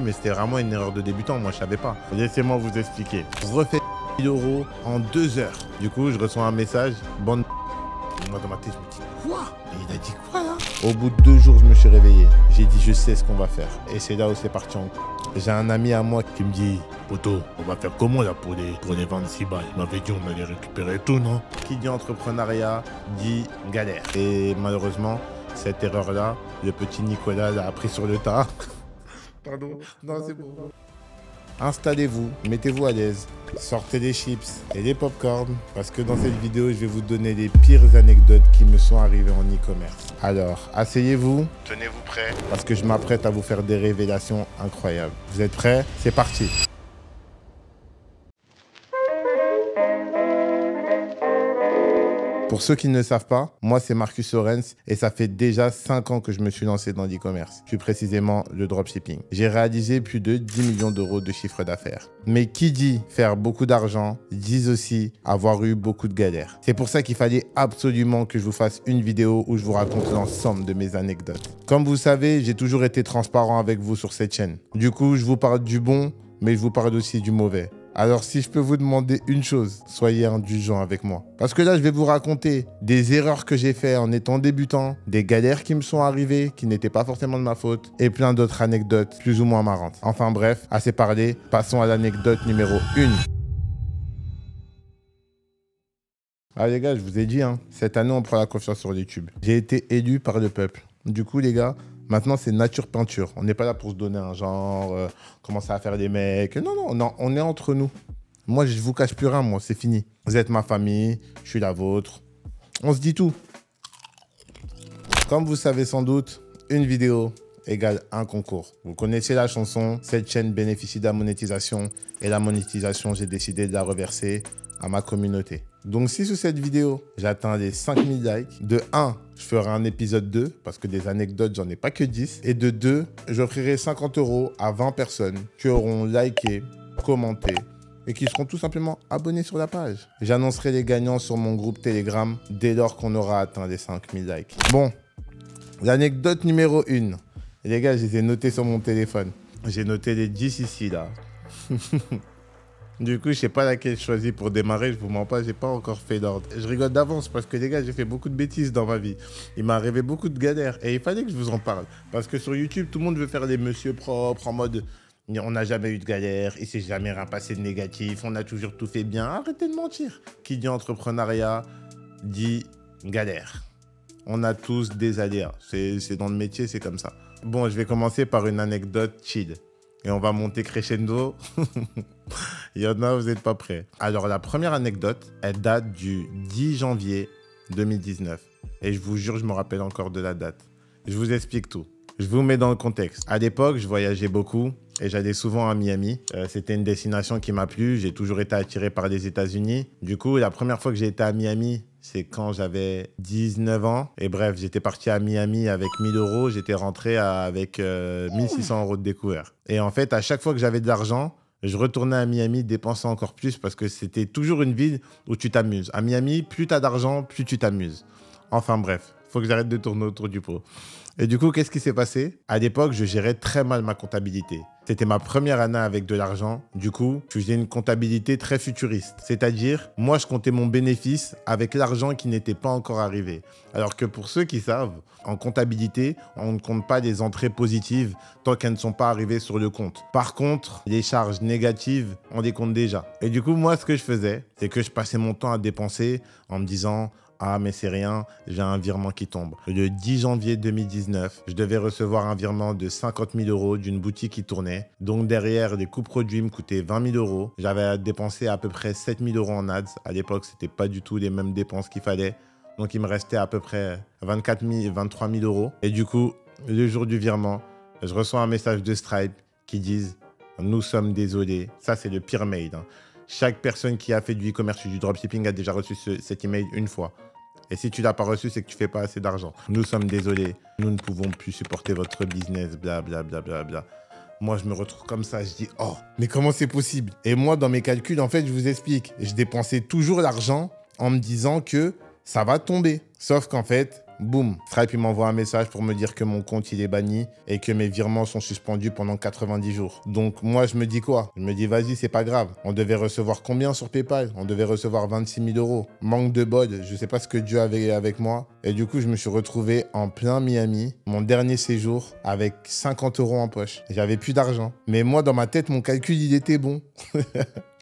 Mais c'était vraiment une erreur de débutant, moi je savais pas. Laissez-moi vous expliquer. Refais 1000 € en 2 heures. Du coup, je reçois un message, bande. Moi dans ma tête, je me dis quoi? Et il a dit quoi là? Au bout de 2 jours, je me suis réveillé. J'ai dit je sais ce qu'on va faire. Et c'est là où c'est parti en. J'ai un ami à moi qui me dit poto, on va faire comment là pour les 26 balles? Il m'avait dit on allait récupérer tout, non? Qui dit entrepreneuriat dit galère. Et malheureusement, cette erreur-là, le petit Nicolas l'a appris sur le tas. Pardon, non c'est bon. Installez-vous, mettez-vous à l'aise, sortez les chips et les pop-corn parce que dans cette vidéo, je vais vous donner les pires anecdotes qui me sont arrivées en e-commerce. Alors, asseyez-vous, tenez-vous prêts parce que je m'apprête à vous faire des révélations incroyables. Vous êtes prêts? C'est parti! Pour ceux qui ne le savent pas, moi c'est Marcus Sorens et ça fait déjà 5 ans que je me suis lancé dans l'e-commerce, plus précisément le dropshipping. J'ai réalisé plus de 10 millions d'euros de chiffre d'affaires. Mais qui dit faire beaucoup d'argent, dit aussi avoir eu beaucoup de galères. C'est pour ça qu'il fallait absolument que je vous fasse une vidéo où je vous raconte l'ensemble de mes anecdotes. Comme vous savez, j'ai toujours été transparent avec vous sur cette chaîne. Du coup, je vous parle du bon, mais je vous parle aussi du mauvais. Alors si je peux vous demander une chose, soyez indulgents avec moi. Parce que là, je vais vous raconter des erreurs que j'ai faites en étant débutant, des galères qui me sont arrivées, qui n'étaient pas forcément de ma faute, et plein d'autres anecdotes plus ou moins marrantes. Enfin bref, assez parlé, passons à l'anecdote numéro 1. Ah les gars, je vous ai dit, cette année on prend la confiance sur YouTube. J'ai été élu par le peuple. Du coup les gars, maintenant, c'est nature peinture. On n'est pas là pour se donner un genre, commencer à faire des mecs. Non, on est entre nous. Moi, je vous cache plus rien, moi, c'est fini. Vous êtes ma famille, je suis la vôtre. On se dit tout. Comme vous savez sans doute, une vidéo égale un concours. Vous connaissez la chanson, cette chaîne bénéficie de la monétisation. Et la monétisation, j'ai décidé de la reverser à ma communauté. Donc si sous cette vidéo, j'atteins les 5000 likes, de 1, je ferai un épisode 2, parce que des anecdotes, j'en ai pas que 10. Et de 2, j'offrirai 50 € à 20 personnes qui auront liké, commenté et qui seront tout simplement abonnés sur la page. J'annoncerai les gagnants sur mon groupe Telegram dès lors qu'on aura atteint les 5000 likes. Bon, l'anecdote numéro 1. Les gars, je les ai notés sur mon téléphone. J'ai noté les 10 ici, là. Du coup, je sais pas laquelle choisir pour démarrer, je vous mens pas, j'ai pas encore fait d'ordre. Je rigole d'avance parce que les gars, j'ai fait beaucoup de bêtises dans ma vie. Il m'est arrivé beaucoup de galères et il fallait que je vous en parle. Parce que sur YouTube, tout le monde veut faire les messieurs propres en mode on n'a jamais eu de galère, il s'est jamais rien passé de négatif, on a toujours tout fait bien. Arrêtez de mentir. Qui dit entrepreneuriat dit galère. On a tous des aléas. C'est dans le métier, c'est comme ça. Bon, je vais commencer par une anecdote chill. Et on va monter crescendo. Il y en a, vous n'êtes pas prêts. Alors, la première anecdote, elle date du 10 janvier 2019. Et je vous jure, je me rappelle encore de la date. Je vous explique tout. Je vous mets dans le contexte. À l'époque, je voyageais beaucoup et j'allais souvent à Miami. C'était une destination qui m'a plu. J'ai toujours été attiré par les États-Unis. Du coup, la première fois que j'ai été à Miami, c'est quand j'avais 19 ans. Et bref, j'étais parti à Miami avec 1000 €. J'étais rentré avec 1600 € de découvert. Et en fait, à chaque fois que j'avais de l'argent, je retournais à Miami dépenser encore plus parce que c'était toujours une ville où tu t'amuses. À Miami, plus tu as d'argent, plus tu t'amuses. Enfin bref, faut que j'arrête de tourner autour du pot. Et du coup, qu'est-ce qui s'est passé? À l'époque, je gérais très mal ma comptabilité. C'était ma première année avec de l'argent. Du coup, je faisais une comptabilité très futuriste. C'est-à-dire, moi, je comptais mon bénéfice avec l'argent qui n'était pas encore arrivé. Alors que pour ceux qui savent, en comptabilité, on ne compte pas les entrées positives tant qu'elles ne sont pas arrivées sur le compte. Par contre, les charges négatives, on les compte déjà. Et du coup, moi, ce que je faisais, c'est que je passais mon temps à dépenser en me disant « Ah, mais c'est rien, j'ai un virement qui tombe. » Le 10 janvier 2019, je devais recevoir un virement de 50 000 € d'une boutique qui tournait. Donc derrière, les coûts produits me coûtaient 20 000 €. J'avais dépensé à peu près 7 000 € en ads. À l'époque, c'était pas du tout les mêmes dépenses qu'il fallait. Donc il me restait à peu près 23 000 €. Et du coup, le jour du virement, je reçois un message de Stripe qui disent « Nous sommes désolés. » Ça, c'est le pire mail. Chaque personne qui a fait du e-commerce ou du dropshipping a déjà reçu cet email une fois. Et si tu ne l'as pas reçu, c'est que tu ne fais pas assez d'argent. Nous sommes désolés. Nous ne pouvons plus supporter votre business, blablabla. Bla, bla, bla. Moi, je me retrouve comme ça. Je dis, oh, mais comment c'est possible? Et moi, dans mes calculs, en fait, je vous explique. Je dépensais toujours l'argent en me disant que ça va tomber. Sauf qu'en fait, boum, Stripe il m'envoie un message pour me dire que mon compte il est banni et que mes virements sont suspendus pendant 90 jours. Donc moi je me dis quoi? Je me dis vas-y, c'est pas grave. On devait recevoir combien sur PayPal? On devait recevoir 26 000 euros. Manque de bol, je sais pas ce que Dieu avait avec moi. Et du coup je me suis retrouvé en plein Miami, mon dernier séjour, avec 50 euros en poche. J'avais plus d'argent. Mais moi dans ma tête, mon calcul il était bon.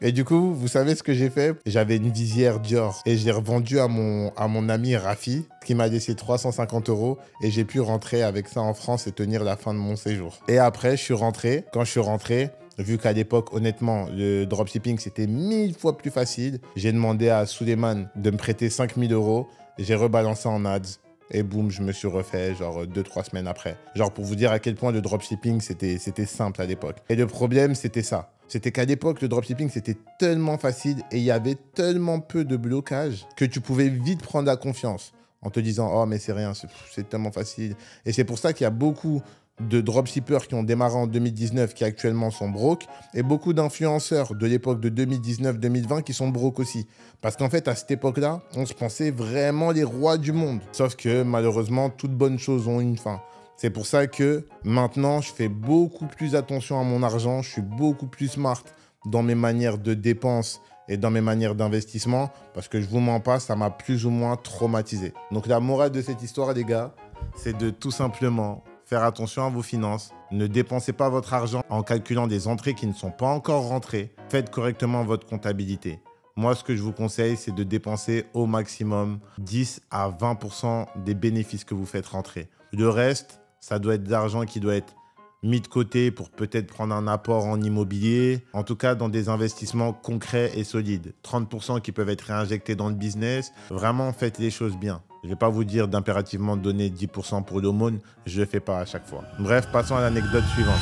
Et du coup, vous savez ce que j'ai fait? J'avais une visière Dior et j'ai revendu à mon ami Rafi qui m'a laissé 350 euros et j'ai pu rentrer avec ça en France et tenir la fin de mon séjour. Et après, je suis rentré. Quand je suis rentré, vu qu'à l'époque, honnêtement, le dropshipping, c'était 1000 fois plus facile, j'ai demandé à Suleiman de me prêter 5000 euros. J'ai rebalancé en ads. Et boum, je me suis refait genre 2-3 semaines après. Genre pour vous dire à quel point le dropshipping, c'était simple à l'époque. Et le problème, c'était ça. C'était qu'à l'époque, le dropshipping, c'était tellement facile et il y avait tellement peu de blocages que tu pouvais vite prendre la confiance en te disant « Oh, mais c'est rien, c'est tellement facile. » Et c'est pour ça qu'il y a beaucoup de dropshippers qui ont démarré en 2019 qui actuellement sont broke et beaucoup d'influenceurs de l'époque de 2019-2020 qui sont broke aussi. Parce qu'en fait, à cette époque-là, on se pensait vraiment les rois du monde. Sauf que malheureusement, toutes bonnes choses ont une fin. C'est pour ça que maintenant, je fais beaucoup plus attention à mon argent. Je suis beaucoup plus smart dans mes manières de dépenses et dans mes manières d'investissement. Parce que je vous mens pas, ça m'a plus ou moins traumatisé. Donc la morale de cette histoire, les gars, c'est de tout simplement faire attention à vos finances. Ne dépensez pas votre argent en calculant des entrées qui ne sont pas encore rentrées. Faites correctement votre comptabilité. Moi, ce que je vous conseille, c'est de dépenser au maximum 10 à 20% des bénéfices que vous faites rentrer. Le reste, ça doit être de l'argent qui doit être mis de côté pour peut-être prendre un apport en immobilier, en tout cas dans des investissements concrets et solides. 30% qui peuvent être réinjectés dans le business. Vraiment, faites les choses bien. Je ne vais pas vous dire d'impérativement donner 10% pour l'aumône, je ne le fais pas à chaque fois. Bref, passons à l'anecdote suivante.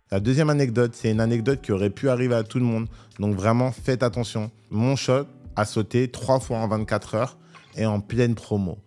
La deuxième anecdote, c'est une anecdote qui aurait pu arriver à tout le monde. Donc vraiment, faites attention. Mon shop a sauté 3 fois en 24 heures et en pleine promo.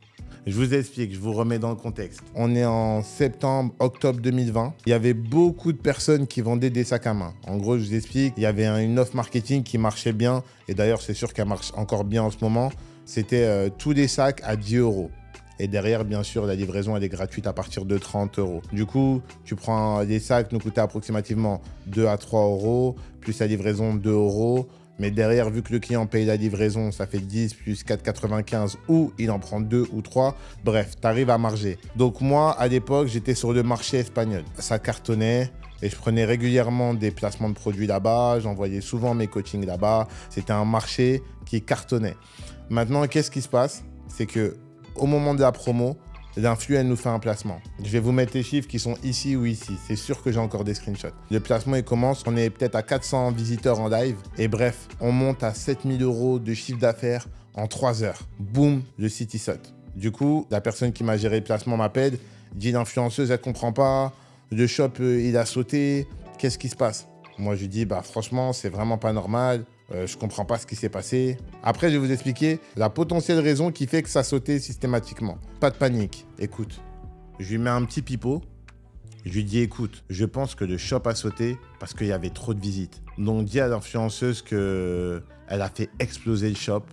Je vous explique, je vous remets dans le contexte. On est en septembre, octobre 2020. Il y avait beaucoup de personnes qui vendaient des sacs à main. En gros, je vous explique, il y avait une offre marketing qui marchait bien. Et d'ailleurs, c'est sûr qu'elle marche encore bien en ce moment. C'était tous les sacs à 10 euros. Et derrière, bien sûr, la livraison, elle est gratuite à partir de 30 euros. Du coup, tu prends les sacs, nous coûtaient approximativement 2 à 3 euros, plus la livraison 2 euros. Mais derrière, vu que le client paye la livraison, ça fait 10 plus 4,95 ou il en prend 2 ou 3. Bref, tu arrives à marger. Donc moi, à l'époque, j'étais sur le marché espagnol. Ça cartonnait et je prenais régulièrement des placements de produits là-bas. J'envoyais souvent mes coachings là-bas. C'était un marché qui cartonnait. Maintenant, qu'est-ce qui se passe? C'est que au moment de la promo, l'influ, elle nous fait un placement. Je vais vous mettre les chiffres qui sont ici ou ici. C'est sûr que j'ai encore des screenshots. Le placement, il commence. On est peut-être à 400 visiteurs en live. Et bref, on monte à 7000 euros de chiffre d'affaires en 3 heures. Boum, le site, il saute. Du coup, la personne qui m'a géré le placement m'appelle, dit l'influenceuse, elle ne comprend pas. Le shop, il a sauté. Qu'est-ce qui se passe? Moi, je lui dis, bah franchement, c'est vraiment pas normal. Je comprends pas ce qui s'est passé. Après, je vais vous expliquer la potentielle raison qui fait que ça sautait systématiquement. Pas de panique. Écoute, je lui mets un petit pipeau. Je lui dis, écoute, je pense que le shop a sauté parce qu'il y avait trop de visites. Donc, dis à l'influenceuse qu'elle a fait exploser le shop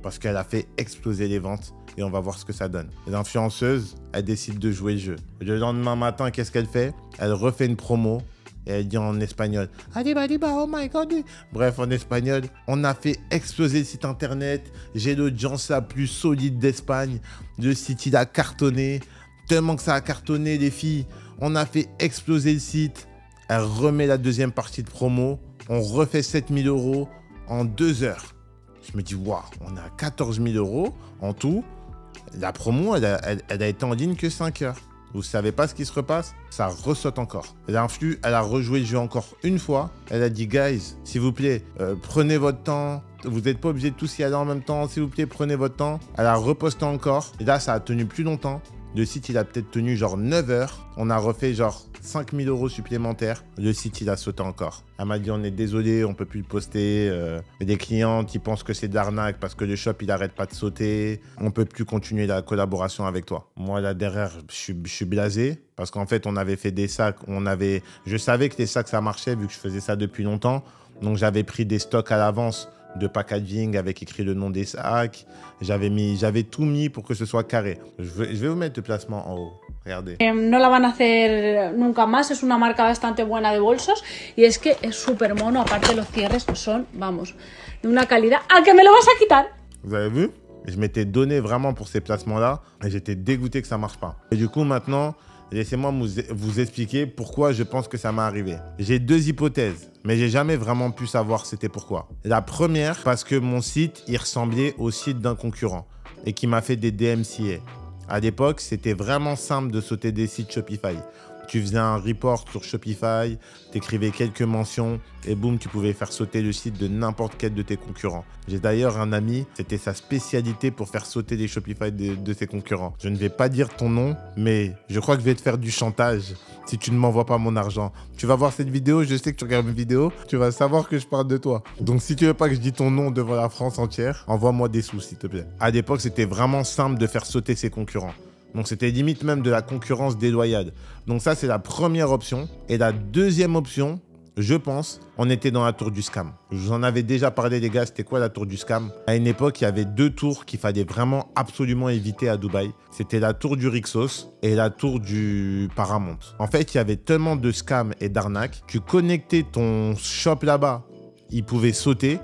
parce qu'elle a fait exploser les ventes et on va voir ce que ça donne. L'influenceuse, elle décide de jouer le jeu. Le lendemain matin, qu'est-ce qu'elle fait? Elle refait une promo. Et elle dit en espagnol, Adiba, adiba, oh my god. Bref, en espagnol, on a fait exploser le site internet. J'ai l'audience la plus solide d'Espagne. Le site, il a cartonné. Tellement que ça a cartonné, les filles. On a fait exploser le site. Elle remet la deuxième partie de promo. On refait 7000 euros en 2 heures. Je me dis, waouh, on est à 14 000 euros en tout. La promo, elle a été en ligne que 5 heures. Vous savez pas ce qui se repasse? Ça ressaute encore. L'influ, elle a rejoué le jeu encore une fois. Elle a dit, guys, s'il vous plaît, prenez votre temps. Vous n'êtes pas obligé de tous y aller en même temps. S'il vous plaît, prenez votre temps. Elle a reposté encore. Et là, ça a tenu plus longtemps. Le site, il a peut-être tenu genre 9 heures. On a refait genre 5000 euros supplémentaires. Le site, il a sauté encore. Elle m'a dit, on est désolé, on peut plus le poster. Des clients qui pensent que c'est de l'arnaque parce que le shop, il arrête pas de sauter. On peut plus continuer la collaboration avec toi. Moi, là, derrière, je suis blasé parce qu'en fait, on avait fait des sacs. Je savais que les sacs, ça marchait vu que je faisais ça depuis longtemps. Donc, j'avais pris des stocks à l'avance de packaging avec écrit le nom des sacs. J'avais tout mis pour que ce soit carré. Je vais vous mettre le placement en haut. Regardez. No la van a hacer nunca más, es una marca bastante buena de bolsos y es que es súper mono, aparte los cierres son, vamos, de una calidad. ¡Ah, que me lo vas a quitar! Vous avez vu? Je m'étais donné vraiment pour ces placements-là et j'étais dégoûté que ça marche pas. Et du coup, maintenant, laissez-moi vous expliquer pourquoi je pense que ça m'est arrivé. J'ai deux hypothèses, mais j'ai jamais vraiment pu savoir c'était pourquoi. La première, parce que mon site, il ressemblait au site d'un concurrent et qui m'a fait des DMCA. À l'époque, c'était vraiment simple de sauter des sites Shopify. Tu faisais un report sur Shopify, t'écrivais quelques mentions et boum, tu pouvais faire sauter le site de n'importe quel de tes concurrents. J'ai d'ailleurs un ami, c'était sa spécialité pour faire sauter les Shopify de ses concurrents. Je ne vais pas dire ton nom, mais je crois que je vais te faire du chantage si tu ne m'envoies pas mon argent. Tu vas voir cette vidéo, je sais que tu regardes mes vidéos, tu vas savoir que je parle de toi. Donc si tu veux pas que je dise ton nom devant la France entière, envoie-moi des sous s'il te plaît. À l'époque, c'était vraiment simple de faire sauter ses concurrents. Donc, c'était limite même de la concurrence déloyale. Donc, ça, c'est la première option. Et la deuxième option, je pense, on était dans la tour du scam. Je vous en avais déjà parlé, les gars. C'était quoi la tour du scam? À une époque, il y avait deux tours qu'il fallait vraiment absolument éviter à Dubaï. C'était la tour du Rixos et la tour du Paramount. En fait, il y avait tellement de scams et d'arnaques. Tu connectais ton shop là-bas, il pouvait sauter.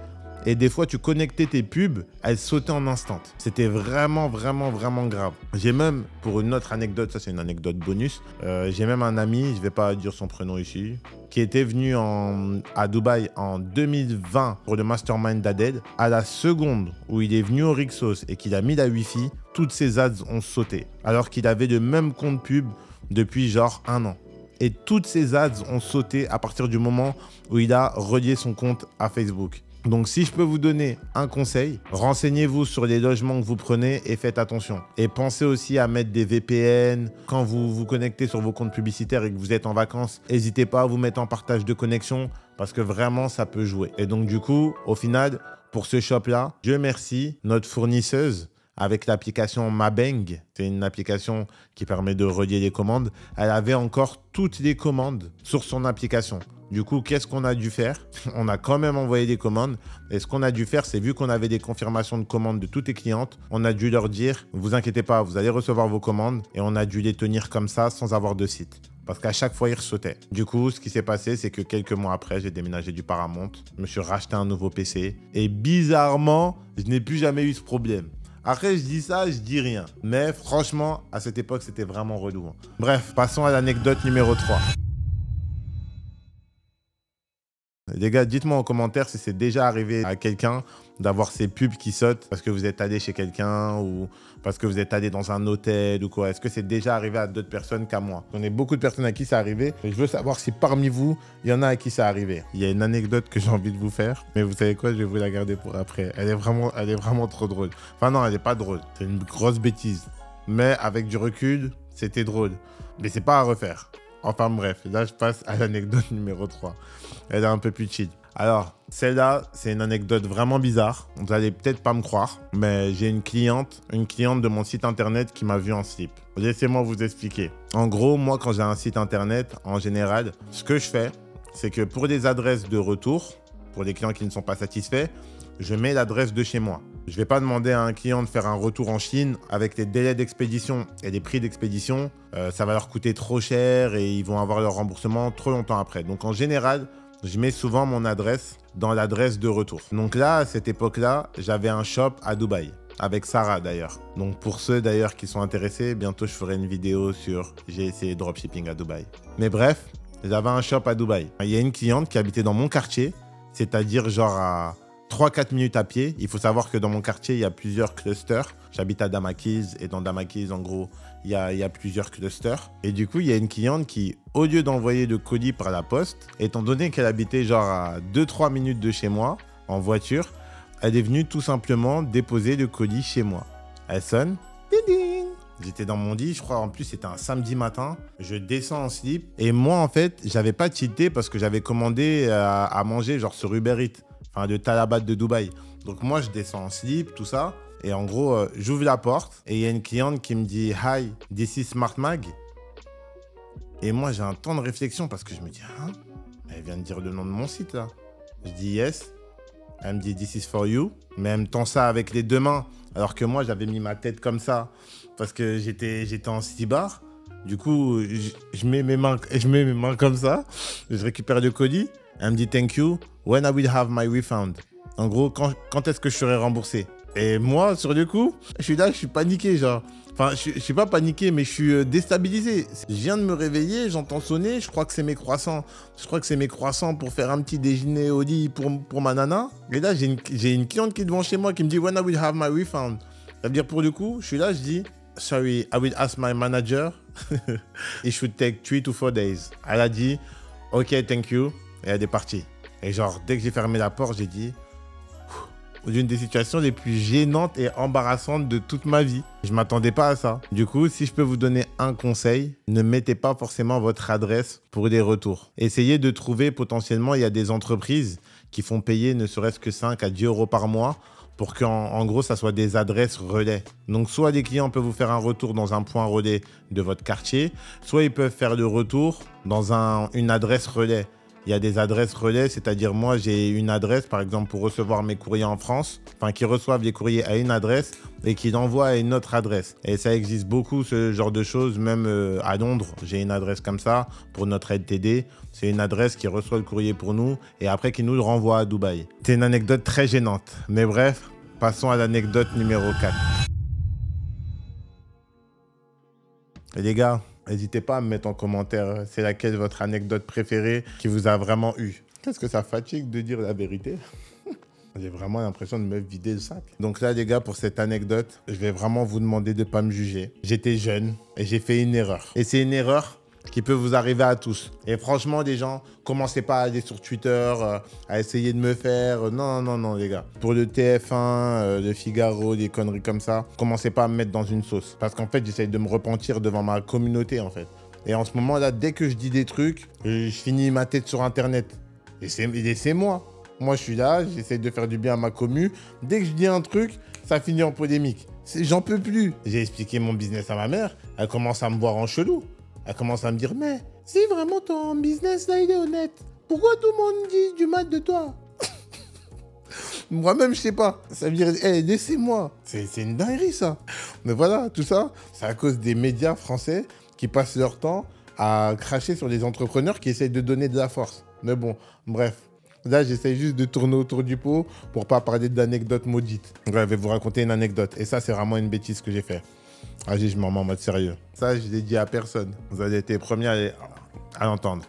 Et des fois, tu connectais tes pubs, elles sautaient en instant. C'était vraiment, vraiment, vraiment grave. J'ai même, pour une autre anecdote, ça c'est une anecdote bonus, j'ai même un ami, je ne vais pas dire son prénom ici, qui était venu à Dubaï en 2020 pour le mastermind d'Aded. À la seconde où il est venu au Rixos et qu'il a mis la Wi-Fi, toutes ses ads ont sauté. Alors qu'il avait le même compte pub depuis genre 1 an. Et toutes ses ads ont sauté à partir du moment où il a relié son compte à Facebook. Donc, si je peux vous donner un conseil, renseignez-vous sur les logements que vous prenez et faites attention. Et pensez aussi à mettre des VPN. Quand vous vous connectez sur vos comptes publicitaires et que vous êtes en vacances, n'hésitez pas à vous mettre en partage de connexion parce que vraiment, ça peut jouer. Et donc, du coup, au final, pour ce shop-là, Dieu merci, notre fournisseuse, avec l'application Mabeng, c'est une application qui permet de relier les commandes, elle avait encore toutes les commandes sur son application. Du coup, qu'est-ce qu'on a dû faire? On a quand même envoyé des commandes. Et ce qu'on a dû faire, c'est vu qu'on avait des confirmations de commandes de toutes les clientes, on a dû leur dire, ne vous inquiétez pas, vous allez recevoir vos commandes. Et on a dû les tenir comme ça sans avoir de site. Parce qu'à chaque fois, ils ressautaient. Du coup, ce qui s'est passé, c'est que quelques mois après, j'ai déménagé du Paramount. Je me suis racheté un nouveau PC. Et bizarrement, je n'ai plus jamais eu ce problème. Après, je dis ça, je dis rien. Mais franchement, à cette époque, c'était vraiment relou. Bref, passons à l'anecdote numéro 3. Les gars, dites-moi en commentaire si c'est déjà arrivé à quelqu'un d'avoir ses pubs qui sautent parce que vous êtes allé chez quelqu'un ou parce que vous êtes allé dans un hôtel ou quoi. Est-ce que c'est déjà arrivé à d'autres personnes qu'à moi? On est beaucoup de personnes à qui c'est arrivé et je veux savoir si parmi vous, il y en a à qui c'est arrivé. Il y a une anecdote que j'ai envie de vous faire, mais vous savez quoi, je vais vous la garder pour après. Elle est vraiment trop drôle. Enfin non, elle n'est pas drôle. C'est une grosse bêtise. Mais avec du recul, c'était drôle. Mais c'est pas à refaire. Enfin bref, là je passe à l'anecdote numéro 3. Elle est un peu plus chill. Alors, celle-là, c'est une anecdote vraiment bizarre. Vous allez peut-être pas me croire, mais j'ai une cliente de mon site internet qui m'a vu en slip. Laissez-moi vous expliquer. En gros, moi, quand j'ai un site internet, en général, ce que je fais, c'est que pour les adresses de retour, pour les clients qui ne sont pas satisfaits, je mets l'adresse de chez moi. Je ne vais pas demander à un client de faire un retour en Chine avec les délais d'expédition et les prix d'expédition. Ça va leur coûter trop cher et ils vont avoir leur remboursement trop longtemps après. Donc en général, je mets souvent mon adresse dans l'adresse de retour. Donc là, à cette époque-là, j'avais un shop à Dubaï, avec Sarah d'ailleurs. Donc pour ceux d'ailleurs qui sont intéressés, bientôt je ferai une vidéo sur j'ai essayé dropshipping à Dubaï. Mais bref, j'avais un shop à Dubaï. Il y a une cliente qui habitait dans mon quartier, c'est-à-dire genre à 3-4 minutes à pied. Il faut savoir que dans mon quartier, il y a plusieurs clusters. J'habite à Damakiz et dans Damakiz, en gros, il y a plusieurs clusters. Et du coup, il y a une cliente qui, au lieu d'envoyer le colis par la poste, étant donné qu'elle habitait genre à 2-3 minutes de chez moi, en voiture, elle est venue tout simplement déposer le colis chez moi. Elle sonne. Ding ding. J'étais dans mon lit, je crois en plus c'était un samedi matin. Je descends en slip. Et moi, en fait, j'avais pas cheaté parce que j'avais commandé à manger genre sur Uber Eats. Enfin, de Talabat de Dubaï. Donc moi, je descends en slip, tout ça. Et en gros, j'ouvre la porte et il y a une cliente qui me dit « Hi, this is Smart Mag ». Et moi, j'ai un temps de réflexion parce que je me dis « Hein ?» Elle vient de dire le nom de mon site, là. Je dis « Yes ». Elle me dit, this is for you. Mais elle me tend ça avec les deux mains. Alors que moi, j'avais mis ma tête comme ça. Parce que j'étais en slibard. Du coup, je mets mes mains comme ça. Je récupère le colis. Elle me dit, thank you. When I will have my refund. En gros, quand est-ce que je serai remboursé? Et moi, sur le coup, je suis là, je suis paniqué, genre. Enfin, je suis pas paniqué, mais je suis déstabilisé. Je viens de me réveiller, j'entends sonner, je crois que c'est mes croissants. Je crois que c'est mes croissants pour faire un petit déjeuner au lit pour ma nana. Et là, j'ai une cliente qui est devant chez moi qui me dit « When I will have my refund ?» Ça veut dire, pour le coup, je suis là, je dis « Sorry, I will ask my manager. It should take 3 to 4 days. » Elle a dit « Ok, thank you. » Et elle est partie. Et genre, dès que j'ai fermé la porte, j'ai dit d'une des situations les plus gênantes et embarrassantes de toute ma vie. Je m'attendais pas à ça. Du coup, si je peux vous donner un conseil, ne mettez pas forcément votre adresse pour des retours. Essayez de trouver potentiellement, il y a des entreprises qui font payer ne serait-ce que 5 à 10 euros par mois pour qu'en gros, ça soit des adresses relais. Donc, soit les clients peuvent vous faire un retour dans un point relais de votre quartier, soit ils peuvent faire le retour dans une adresse relais. Il y a des adresses relais, c'est-à-dire moi, j'ai une adresse, par exemple, pour recevoir mes courriers en France, enfin, qui reçoivent les courriers à une adresse et qui l'envoient à une autre adresse. Et ça existe beaucoup, ce genre de choses, même à Londres, j'ai une adresse comme ça pour notre LTD. C'est une adresse qui reçoit le courrier pour nous et après qui nous le renvoie à Dubaï. C'est une anecdote très gênante. Mais bref, passons à l'anecdote numéro 4. Et les gars, n'hésitez pas à me mettre en commentaire c'est laquelle votre anecdote préférée qui vous a vraiment eu. Qu'est-ce que ça fatigue de dire la vérité? J'ai vraiment l'impression de me vider le sac. Donc là, les gars, pour cette anecdote, je vais vraiment vous demander de ne pas me juger. J'étais jeune et j'ai fait une erreur. Et c'est une erreur qui peut vous arriver à tous. Et franchement, les gens, commencez pas à aller sur Twitter, à essayer de me faire... Non, les gars. Pour le TF1, le Figaro, des conneries comme ça, commencez pas à me mettre dans une sauce. Parce qu'en fait, j'essaye de me repentir devant ma communauté, en fait. Et en ce moment-là, dès que je dis des trucs, je finis ma tête sur Internet. Et c'est moi. Moi, je suis là, j'essaye de faire du bien à ma commu. Dès que je dis un truc, ça finit en polémique. J'en peux plus. J'ai expliqué mon business à ma mère. Elle commence à me voir en chelou. Elle commence à me dire, mais si vraiment ton business là il est honnête, pourquoi tout le monde dit du mal de toi? Moi-même, je sais pas. Ça veut dire, hey, laissez-moi. C'est une dinguerie ça. Mais voilà, tout ça, c'est à cause des médias français qui passent leur temps à cracher sur les entrepreneurs qui essayent de donner de la force. Mais bon, bref. Là, j'essaie juste de tourner autour du pot pour pas parler d'anecdotes maudites. Donc, je vais vous raconter une anecdote. Et ça, c'est vraiment une bêtise que j'ai fait. Vas-y, je m'en mets en mode sérieux. Ça, je l'ai dit à personne. Vous avez été les premiers à l'entendre.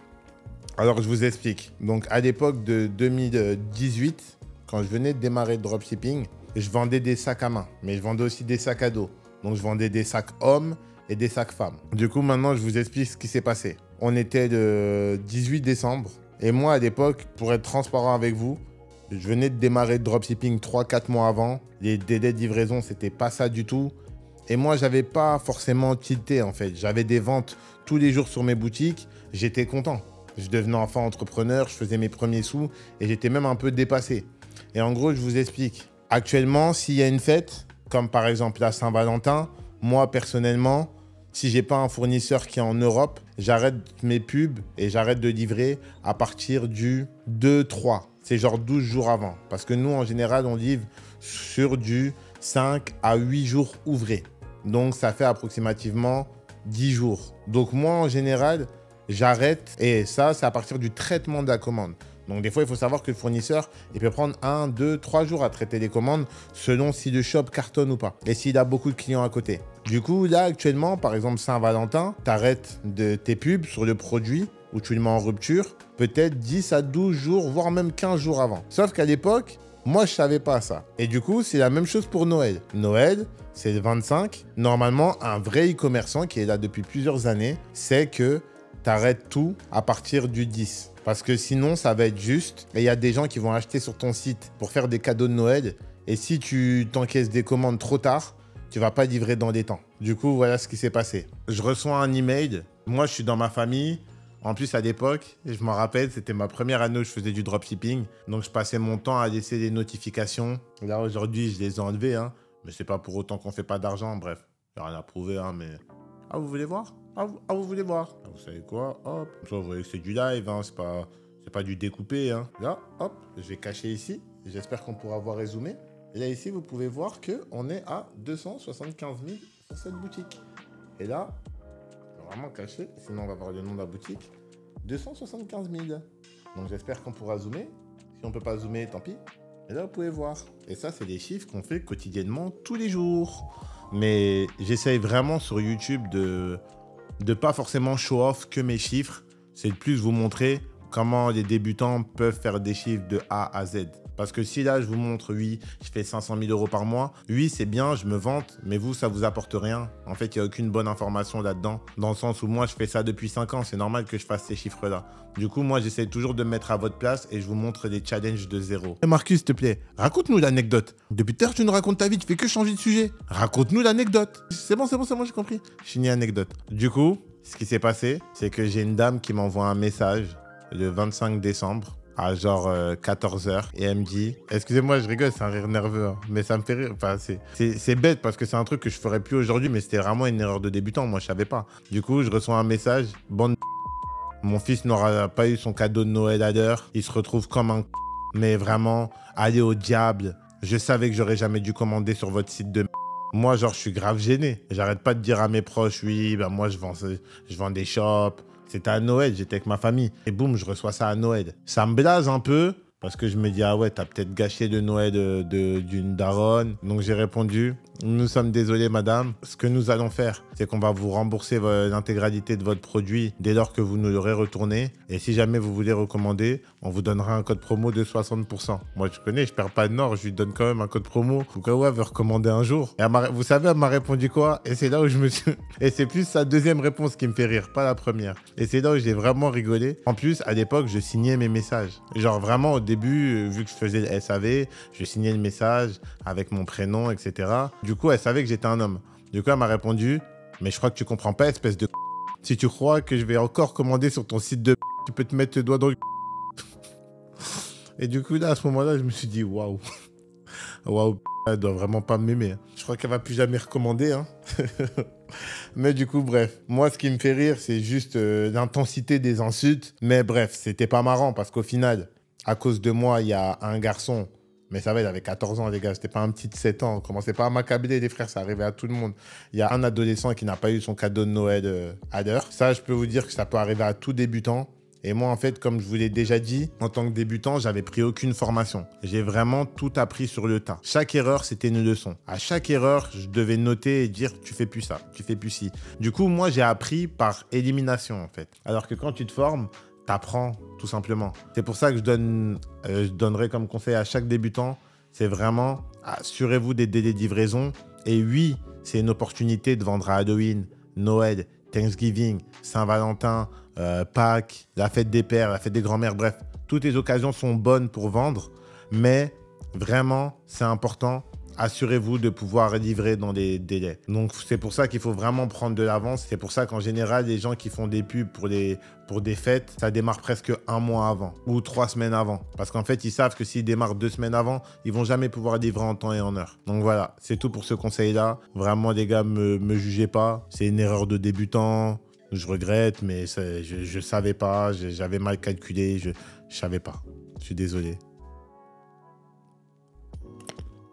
Alors, je vous explique. Donc, à l'époque de 2018, quand je venais de démarrer le dropshipping, je vendais des sacs à main, mais je vendais aussi des sacs à dos. Donc, je vendais des sacs hommes et des sacs femmes. Du coup, maintenant, je vous explique ce qui s'est passé. On était le 18 décembre. Et moi, à l'époque, pour être transparent avec vous, je venais de démarrer le dropshipping 3-4 mois avant. Les délais de livraison, c'était pas ça du tout. Et moi, j'avais pas forcément tilté, en fait. J'avais des ventes tous les jours sur mes boutiques. J'étais content. Je devenais enfant entrepreneur, je faisais mes premiers sous et j'étais même un peu dépassé. Et en gros, je vous explique. Actuellement, s'il y a une fête, comme par exemple la Saint-Valentin, moi, personnellement, si j'ai pas un fournisseur qui est en Europe, j'arrête mes pubs et j'arrête de livrer à partir du 2-3. C'est genre 12 jours avant. Parce que nous, en général, on livre sur du 5 à 8 jours ouvrés. Donc, ça fait approximativement 10 jours. Donc, moi, en général, j'arrête. Et ça, c'est à partir du traitement de la commande. Donc, des fois, il faut savoir que le fournisseur, il peut prendre 1, 2, 3 jours à traiter les commandes selon si le shop cartonne ou pas. Et s'il a beaucoup de clients à côté. Du coup, là, actuellement, par exemple, Saint-Valentin, tu arrêtes tes pubs sur le produit ou tu le mets en rupture peut-être 10 à 12 jours, voire même 15 jours avant. Sauf qu'à l'époque, moi, je savais pas ça. Et du coup, c'est la même chose pour Noël. Noël, c'est le 25. Normalement, un vrai e-commerçant qui est là depuis plusieurs années sait que tu arrêtes tout à partir du 10. Parce que sinon, ça va être juste. Et il y a des gens qui vont acheter sur ton site pour faire des cadeaux de Noël. Et si tu t'encaisses des commandes trop tard, tu vas pas livrer dans les temps. Du coup, voilà ce qui s'est passé. Je reçois un email. Moi, je suis dans ma famille. En plus, à l'époque, je m'en rappelle, c'était ma première année où je faisais du dropshipping. Donc, je passais mon temps à laisser des notifications. Là, aujourd'hui, je les ai enlevées. Hein. Mais c'est pas pour autant qu'on fait pas d'argent. Bref, j'ai rien à prouver. Hein, mais... Ah, vous voulez voir? Vous voulez voir? Vous savez quoi? Hop. Comme ça, vous voyez que c'est du live. Hein. C'est J'ai pas dû découper, hein. Là, hop, je vais cacher ici. J'espère qu'on pourra voir et zoomer. Et là, ici, vous pouvez voir qu'on est à 275 000 sur cette boutique. Et là, je vais vraiment cacher, sinon on va voir le nom de la boutique. 275 000. Donc j'espère qu'on pourra zoomer. Si on peut pas zoomer, tant pis. Et là, vous pouvez voir. Et ça, c'est des chiffres qu'on fait quotidiennement, tous les jours. Mais j'essaye vraiment sur YouTube de pas forcément show off que mes chiffres. C'est de plus vous montrer comment les débutants peuvent faire des chiffres de A à Z. Parce que si là, je vous montre, oui, je fais 500 000 euros par mois, oui, c'est bien, je me vante, mais vous, ça vous apporte rien. En fait, il n'y a aucune bonne information là-dedans, dans le sens où moi, je fais ça depuis 5 ans, c'est normal que je fasse ces chiffres-là. Du coup, moi, j'essaie toujours de me mettre à votre place et je vous montre des challenges de zéro. Marcus, s'il te plaît, raconte-nous l'anecdote. Depuis tout à l'heure, tu nous racontes ta vie, tu fais que changer de sujet. Raconte-nous l'anecdote. C'est bon, j'ai compris. Fini l'anecdote. Du coup, ce qui s'est passé, c'est que j'ai une dame qui m'envoie un message le 25 décembre. À genre 14h et elle me dit, excusez-moi je rigole, c'est un rire nerveux, hein, mais ça me fait rire, enfin, c'est bête parce que c'est un truc que je ferais plus aujourd'hui, mais c'était vraiment une erreur de débutant, moi je savais pas. Du coup je reçois un message, bande de mon fils n'aura pas eu son cadeau de Noël à l'heure, il se retrouve comme un mais vraiment, allez au diable, je savais que j'aurais jamais dû commander sur votre site de moi genre je suis grave gêné, j'arrête pas de dire à mes proches, oui, bah moi je vends des shops. C'était à Noël, j'étais avec ma famille. Et boum, je reçois ça à Noël. Ça me blase un peu, parce que je me dis, ah ouais, t'as peut-être gâché le Noël d'une daronne. Donc j'ai répondu, nous sommes désolés, madame. Ce que nous allons faire, c'est qu'on va vous rembourser l'intégralité de votre produit dès lors que vous nous l'aurez retourné. Et si jamais vous voulez recommander, on vous donnera un code promo de 60%. Moi, je connais, je perds pas de nord, je lui donne quand même un code promo. Au cas où elle veut recommander un jour. Et vous savez, elle m'a répondu quoi? Et c'est là où je me suis... Et c'est plus sa deuxième réponse qui me fait rire, pas la première. Et c'est là où j'ai vraiment rigolé. En plus, à l'époque, je signais mes messages. Genre vraiment, au début, vu que je faisais le SAV, je signais le message avec mon prénom, etc. Du coup, elle savait que j'étais un homme. Du coup, elle m'a répondu, mais je crois que tu comprends pas, espèce de... Si tu crois que je vais encore commander sur ton site de... Tu peux te mettre le doigt dans le... Et du coup, là, à ce moment-là, je me suis dit, waouh. Waouh, elle doit vraiment pas m'aimer. Je crois qu'elle va plus jamais recommander. Hein. Mais du coup, bref. Moi, ce qui me fait rire, c'est juste l'intensité des insultes. Mais bref, c'était pas marrant parce qu'au final, à cause de moi, il y a un garçon. Mais ça va, il avait 14 ans, les gars. C'était pas un petit de 7 ans. Commencez pas à m'accabler, les frères. Ça arrivait à tout le monde. Il y a un adolescent qui n'a pas eu son cadeau de Noël à l'heure. Ça, je peux vous dire que ça peut arriver à tout débutant. Et moi, en fait, comme je vous l'ai déjà dit, en tant que débutant, j'avais pris aucune formation. J'ai vraiment tout appris sur le tas. Chaque erreur, c'était une leçon. À chaque erreur, je devais noter et dire, tu fais plus ça, tu fais plus ci. Du coup, moi, j'ai appris par élimination, en fait. Alors que quand tu te formes, t'apprends, tout simplement. C'est pour ça que je donnerai comme conseil à chaque débutant, c'est vraiment, assurez-vous des délais de livraison. Et oui, c'est une opportunité de vendre à Halloween, Noël, Thanksgiving, Saint-Valentin, Pâques, la fête des pères, la fête des grands-mères, bref. Toutes les occasions sont bonnes pour vendre, mais vraiment, c'est important. Assurez-vous de pouvoir livrer dans les délais. Donc, c'est pour ça qu'il faut vraiment prendre de l'avance. C'est pour ça qu'en général, les gens qui font des pubs pour des fêtes, ça démarre presque un mois avant ou 3 semaines avant. Parce qu'en fait, ils savent que s'ils démarrent 2 semaines avant, ils vont jamais pouvoir livrer en temps et en heure. Donc voilà, c'est tout pour ce conseil-là. Vraiment, les gars, me jugez pas. C'est une erreur de débutant. Je regrette, mais je savais pas. J'avais mal calculé. Je savais pas. Je suis désolé.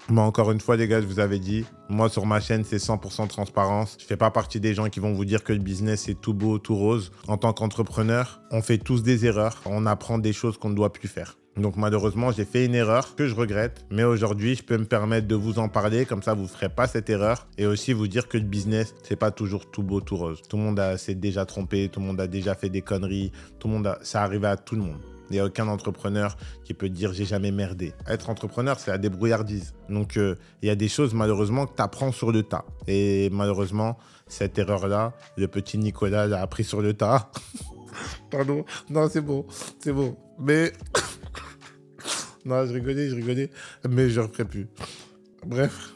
Mais encore une fois, les gars, je vous avais dit, moi, sur ma chaîne, c'est 100% transparence. Je fais pas partie des gens qui vont vous dire que le business est tout beau, tout rose. En tant qu'entrepreneur, on fait tous des erreurs. On apprend des choses qu'on ne doit plus faire. Donc malheureusement, j'ai fait une erreur que je regrette. Mais aujourd'hui, je peux me permettre de vous en parler. Comme ça, vous ne ferez pas cette erreur. Et aussi vous dire que le business, c'est pas toujours tout beau, tout rose. Tout le monde s'est déjà trompé. Tout le monde a déjà fait des conneries. Ça arrivé à tout le monde. Il n'y a aucun entrepreneur qui peut dire « j'ai jamais merdé ». Être entrepreneur, c'est la débrouillardise. Donc, il y a des choses, malheureusement, que tu apprends sur le tas. Et malheureusement, cette erreur-là, le petit Nicolas l'a appris sur le tas. Pardon. Non, c'est bon. C'est bon. Mais... non, je rigolais. Mais je ne referai plus. Bref.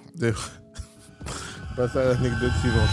Passe à l'anecdote suivante.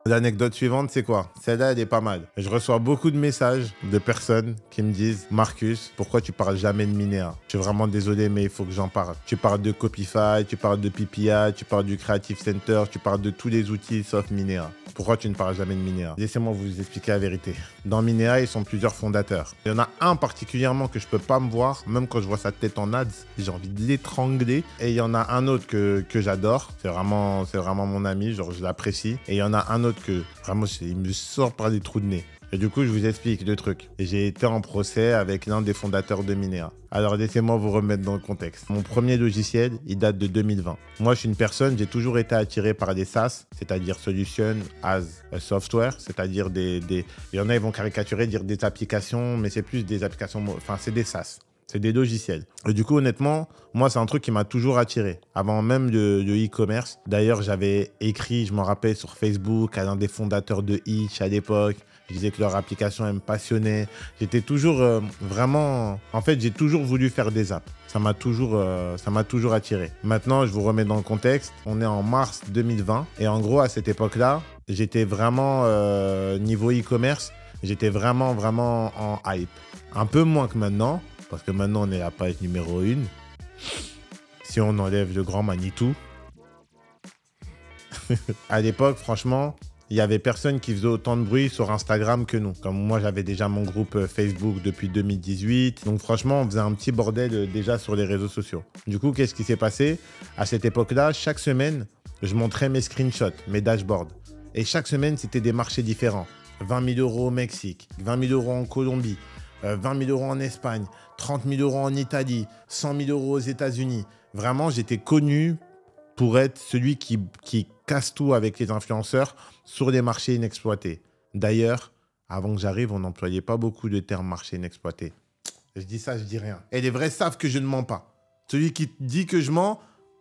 L'anecdote suivante, c'est quoi? Celle-là, elle est pas mal. Je reçois beaucoup de messages de personnes qui me disent « Marcus, pourquoi tu parles jamais de Minea? Je suis vraiment désolé, mais il faut que j'en parle. Tu parles de Copify, tu parles de PPI, tu parles du Creative Center, tu parles de tous les outils sauf Minea. Pourquoi tu ne parles jamais de Minea ?» Laissez-moi vous expliquer la vérité. Dans Minea, ils sont plusieurs fondateurs. Il y en a un particulièrement que je peux pas me voir, même quand je vois sa tête en ads, j'ai envie de l'étrangler. Et il y en a un autre que j'adore. C'est vraiment mon ami, genre je l'apprécie. Et il y en a un autre que vraiment il me sort par les trous de nez. Et du coup, je vous explique le truc. J'ai été en procès avec l'un des fondateurs de Minea. Alors, laissez-moi vous remettre dans le contexte. Mon premier logiciel, il date de 2020. Moi, je suis une personne, j'ai toujours été attiré par des SaaS, c'est-à-dire Solution as a Software, c'est-à-dire il y en a, ils vont caricaturer, dire des applications, mais c'est plus des applications, enfin, c'est des SaaS. C'est des logiciels. Et du coup, honnêtement, moi, c'est un truc qui m'a toujours attiré. Avant même le e-commerce. D'ailleurs, j'avais écrit, je m'en rappelle, sur Facebook, à l'un des fondateurs de Hitch à l'époque. Je disais que leur application, elle me passionnait. J'étais toujours vraiment... En fait, j'ai toujours voulu faire des apps. Ça m'a toujours attiré. Maintenant, je vous remets dans le contexte. On est en mars 2020. Et en gros, à cette époque-là, j'étais vraiment, niveau e-commerce, j'étais vraiment en hype. Un peu moins que maintenant. Parce que maintenant, on est à la page numéro 1. Si on enlève le grand Manitou. À l'époque, franchement, il n'y avait personne qui faisait autant de bruit sur Instagram que nous. Comme moi, j'avais déjà mon groupe Facebook depuis 2018. Donc franchement, on faisait un petit bordel déjà sur les réseaux sociaux. Du coup, qu'est-ce qui s'est passé? À cette époque-là, chaque semaine, je montrais mes screenshots, mes dashboards. Et chaque semaine, c'était des marchés différents. 20 000 euros au Mexique, 20 000 euros en Colombie, 20 000 euros en Espagne, 30 000 euros en Italie, 100 000 euros aux États-Unis. Vraiment, j'étais connu pour être celui qui casse tout avec les influenceurs sur les marchés inexploités. D'ailleurs, avant que j'arrive, on n'employait pas beaucoup de termes marché inexploité. Je dis ça, je dis rien. Et les vrais savent que je ne mens pas. Celui qui dit que je mens,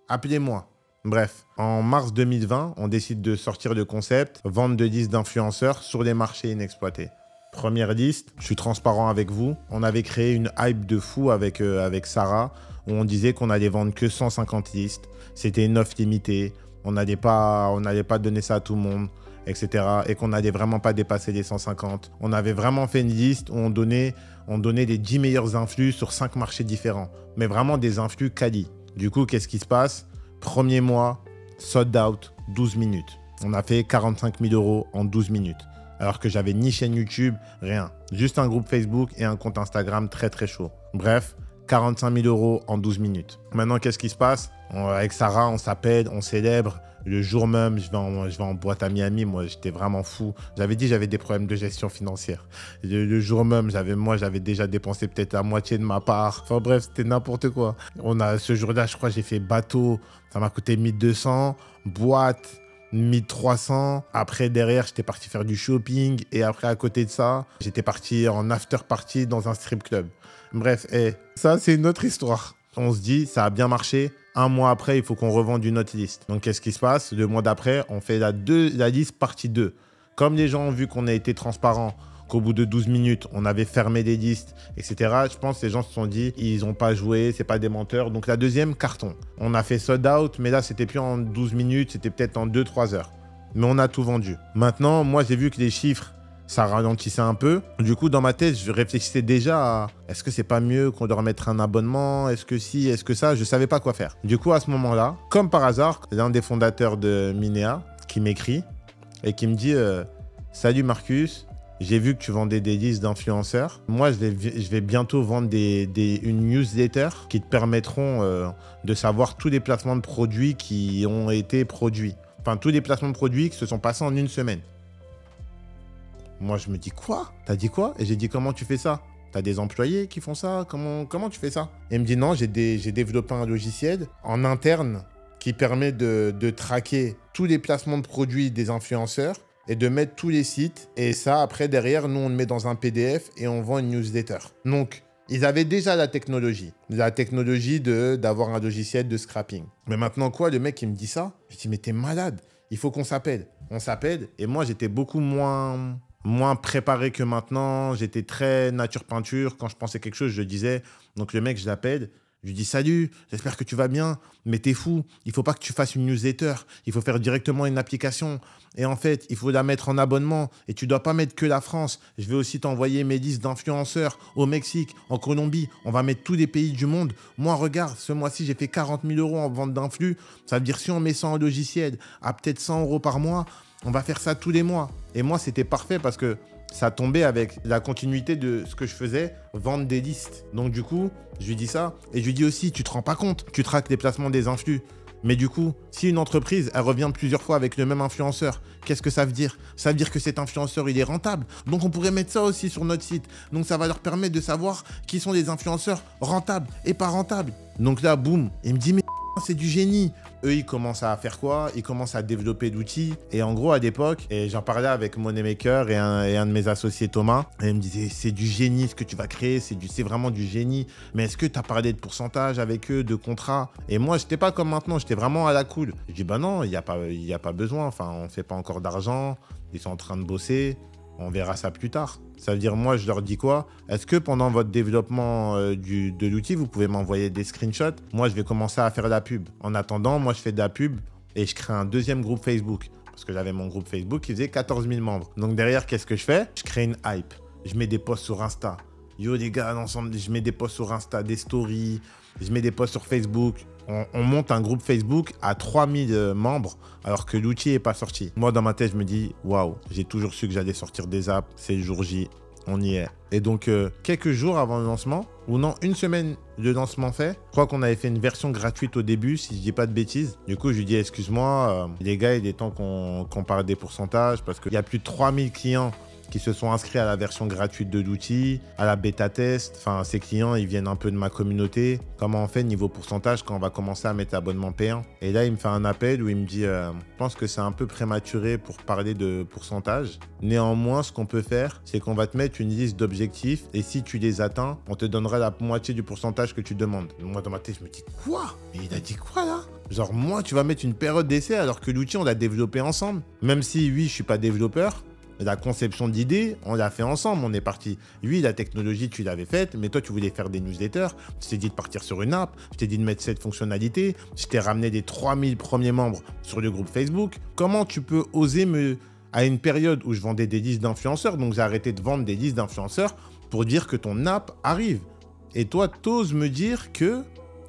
appelez-moi. Bref, en mars 2020, on décide de sortir le concept vente de listes d'influenceurs sur les marchés inexploités. Première liste, je suis transparent avec vous. On avait créé une hype de fou avec Sarah où on disait qu'on allait vendre que 150 listes. C'était une offre limitée. On n'allait pas donner ça à tout le monde, etc. Et qu'on n'allait vraiment pas dépasser les 150. On avait vraiment fait une liste où on donnait les 10 meilleurs influx sur 5 marchés différents. Mais vraiment des influx quali. Du coup, qu'est-ce qui se passe? Premier mois, sold out, 12 minutes. On a fait 45 000 euros en 12 minutes. Alors que j'avais ni chaîne YouTube, rien. Juste un groupe Facebook et un compte Instagram très très chaud. Bref, 45 000 euros en 12 minutes. Maintenant, qu'est-ce qui se passe? Avec Sarah, on s'appelle, on célèbre. Le jour même, je vais en boîte à Miami. Moi, j'étais vraiment fou. J'avais dit j'avais des problèmes de gestion financière. Le jour même, j'avais déjà dépensé peut-être la moitié de ma part. Enfin bref, c'était n'importe quoi. Ce jour-là, je crois, j'ai fait bateau. Ça m'a coûté 1200. Boîte, 1300. Après, derrière, j'étais parti faire du shopping. Et après, à côté de ça, j'étais parti en after party dans un strip club. Bref, ça, c'est une autre histoire. On se dit, ça a bien marché. Un mois après, il faut qu'on revende une autre liste. Donc, qu'est-ce qui se passe? Le mois d'après, on fait la liste partie 2. Comme les gens ont vu qu'on a été transparent, qu'au bout de 12 minutes, on avait fermé les listes, etc. Je pense que les gens se sont dit, ils n'ont pas joué, c'est pas des menteurs. Donc, la deuxième, carton. On a fait sold out, mais là, c'était plus en 12 minutes, c'était peut-être en 2-3 heures. Mais on a tout vendu. Maintenant, moi, j'ai vu que les chiffres, ça ralentissait un peu. Du coup, dans ma tête, je réfléchissais déjà à est-ce que c'est pas mieux qu'on doit remettre un abonnement? Est-ce que si? Est-ce que ça? Je savais pas quoi faire. Du coup, à ce moment-là, comme par hasard, l'un des fondateurs de Minea qui m'écrit et qui me dit salut Marcus, j'ai vu que tu vendais des listes d'influenceurs. Moi, je vais bientôt vendre une newsletter qui te permettront de savoir tous les placements de produits qui ont été produits. Enfin, tous les placements de produits qui se sont passés en une semaine. Moi, je me dis quoi? T'as dit quoi? Et j'ai dit comment tu fais ça? T'as des employés qui font ça? Comment tu fais ça? Et il me dit non, j'ai développé un logiciel en interne qui permet de traquer tous les placements de produits des influenceurs et de mettre tous les sites. Et ça, après, derrière, nous, on le met dans un PDF et on vend une newsletter. Donc, ils avaient déjà la technologie d'avoir un logiciel de scrapping. Mais maintenant, quoi? Le mec, il me dit ça? Je dis, mais t'es malade. Il faut qu'on s'appelle. On s'appelle et moi, j'étais beaucoup moins préparé que maintenant. J'étais très nature peinture. Quand je pensais quelque chose, je le disais. Donc, le mec, je l'appelle. Je lui dis salut, j'espère que tu vas bien, mais t'es fou, il faut pas que tu fasses une newsletter, il faut faire directement une application. Et en fait, il faut la mettre en abonnement et tu dois pas mettre que la France. Je vais aussi t'envoyer mes listes d'influenceurs au Mexique, en Colombie. On va mettre tous les pays du monde. Moi, regarde, ce mois-ci, j'ai fait 40 000 € en vente d'influx. Ça veut dire si on met ça en logiciel à peut-être 100 € par mois, on va faire ça tous les mois. Et moi, c'était parfait parce que ça tombait avec la continuité de ce que je faisais, vendre des listes. Donc du coup, je lui dis ça. Et je lui dis aussi, tu te rends pas compte, tu traques les placements des influx. Mais du coup, si une entreprise, elle revient plusieurs fois avec le même influenceur, qu'est-ce que ça veut dire? Ça veut dire que cet influenceur, il est rentable. Donc on pourrait mettre ça aussi sur notre site. Donc ça va leur permettre de savoir qui sont les influenceurs rentables et pas rentables. Donc là, boum, il me dit, mais c'est du génie. Eux, ils commencent à faire quoi? Ils commencent à développer d'outils. Et en gros, à l'époque, et j'en parlais avec Moneymaker et un de mes associés, Thomas, et il me disait, c'est du génie ce que tu vas créer, c'est vraiment du génie. Mais est-ce que tu as parlé de pourcentage avec eux, de contrat? Et moi, j'étais pas comme maintenant, j'étais vraiment à la cool. Je dis, bah non, il n'y a pas besoin. Enfin, on ne fait pas encore d'argent. Ils sont en train de bosser. On verra ça plus tard. Ça veut dire, moi, je leur dis quoi? Est-ce que pendant votre développement de l'outil, vous pouvez m'envoyer des screenshots? Moi, je vais commencer à faire de la pub. En attendant, moi, je fais de la pub et je crée un deuxième groupe Facebook. Parce que j'avais mon groupe Facebook qui faisait 14 000 membres. Donc derrière, qu'est-ce que je fais? Je crée une hype. Je mets des posts sur Insta. Yo, les gars, l'ensemble, je mets des posts sur Insta, des stories. Je mets des posts sur Facebook. On monte un groupe Facebook à 3000 membres alors que l'outil n'est pas sorti. Moi, dans ma tête, je me dis, waouh, j'ai toujours su que j'allais sortir des apps. C'est le jour J, on y est. Et donc, quelques jours avant le lancement, ou non, une semaine de lancement fait, je crois qu'on avait fait une version gratuite au début, si je dis pas de bêtises. Du coup, je lui dis, excuse-moi, les gars, il est temps qu'on parle des pourcentages parce qu'il y a plus de 3000 clients qui se sont inscrits à la version gratuite de l'outil, à la bêta test. Enfin, ces clients, ils viennent un peu de ma communauté. Comment on fait niveau pourcentage quand on va commencer à mettre l'abonnement payant? Et là, il me fait un appel où il me dit, je pense que c'est un peu prématuré pour parler de pourcentage. Néanmoins, ce qu'on peut faire, c'est qu'on va te mettre une liste d'objectifs et si tu les atteins, on te donnera la moitié du pourcentage que tu demandes. Moi, dans ma tête, je me dis, quoi? Mais il a dit quoi là? Genre, moi, tu vas mettre une période d'essai alors que l'outil, on l'a développé ensemble. Même si, oui, je suis pas développeur, la conception d'idées, on l'a fait ensemble, on est parti. Lui, la technologie, tu l'avais faite, mais toi, tu voulais faire des newsletters. Je t'ai dit de partir sur une app, je t'ai dit de mettre cette fonctionnalité, je t'ai ramené des 3000 premiers membres sur le groupe Facebook. Comment tu peux oser à une période où je vendais des listes d'influenceurs, donc j'ai arrêté de vendre des listes d'influenceurs pour dire que ton app arrive. Et toi, t'oses me dire que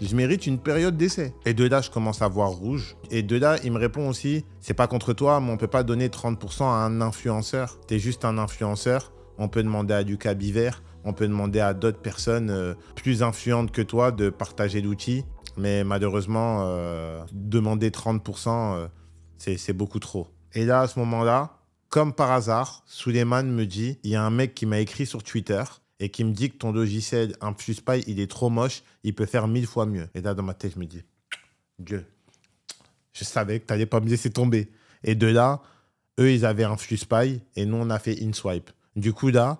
je mérite une période d'essai. Et de là, je commence à voir rouge. Et de là, il me répond aussi, c'est pas contre toi, mais on peut pas donner 30% à un influenceur. T'es juste un influenceur. On peut demander à Lucas Biver, on peut demander à d'autres personnes plus influentes que toi de partager l'outil. Mais malheureusement, demander 30%, c'est beaucoup trop. Et là, à ce moment-là, comme par hasard, Suleiman me dit, il y a un mec qui m'a écrit sur Twitter et qui me dit que ton logiciel InfluSpy, il est trop moche, il peut faire 1000 fois mieux. Et là, dans ma tête, je me dis, Dieu, je savais que tu n'allais pas me laisser tomber. Et de là, eux, ils avaient InfluSpy et nous, on a fait InSwipe. Du coup, là,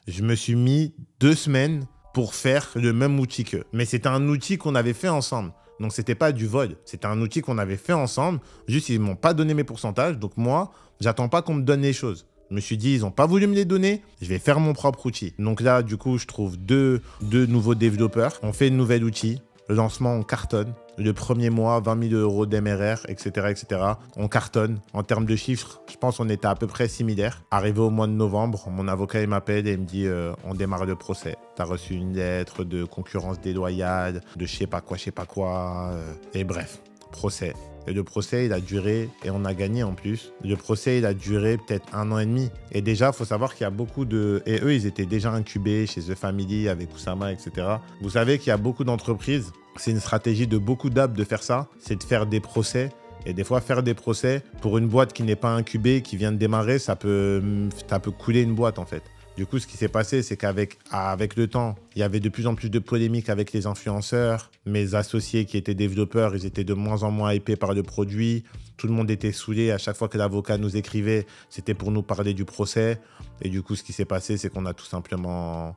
je me suis mis 2 semaines pour faire le même outil qu'eux. Mais c'était un outil qu'on avait fait ensemble. Donc, c'était pas du vol. C'était un outil qu'on avait fait ensemble. Juste, ils ne m'ont pas donné mes pourcentages. Donc, moi, j'attends pas qu'on me donne les choses. Je me suis dit, ils n'ont pas voulu me les donner, je vais faire mon propre outil. Donc là, du coup, je trouve deux nouveaux développeurs. On fait un nouvel outil. Le lancement, on cartonne. Le premier mois, 20 000 € d'MRR, etc., etc. On cartonne. En termes de chiffres, je pense qu'on était à peu près similaires. Arrivé au mois de novembre, mon avocat il m'appelle et il me dit on démarre le procès. Tu as reçu une lettre de concurrence déloyale, de je sais pas quoi. Et bref, procès. Et le procès, il a duré, et on a gagné en plus. Le procès, il a duré peut-être 1 an et demi. Et déjà, il faut savoir qu'il y a beaucoup de... Et eux, ils étaient déjà incubés chez The Family, avec Oussama, etc. Vous savez qu'il y a beaucoup d'entreprises, c'est une stratégie de beaucoup d'apps de faire ça, c'est de faire des procès. Et des fois, faire des procès, pour une boîte qui n'est pas incubée, qui vient de démarrer, ça peut couler une boîte, en fait. Du coup, ce qui s'est passé, c'est qu'avec le temps, il y avait de plus en plus de polémiques avec les influenceurs. Mes associés qui étaient développeurs, ils étaient de moins en moins hypés par le produit. Tout le monde était saoulé. À chaque fois que l'avocat nous écrivait, c'était pour nous parler du procès. Et du coup, ce qui s'est passé, c'est qu'on a tout simplement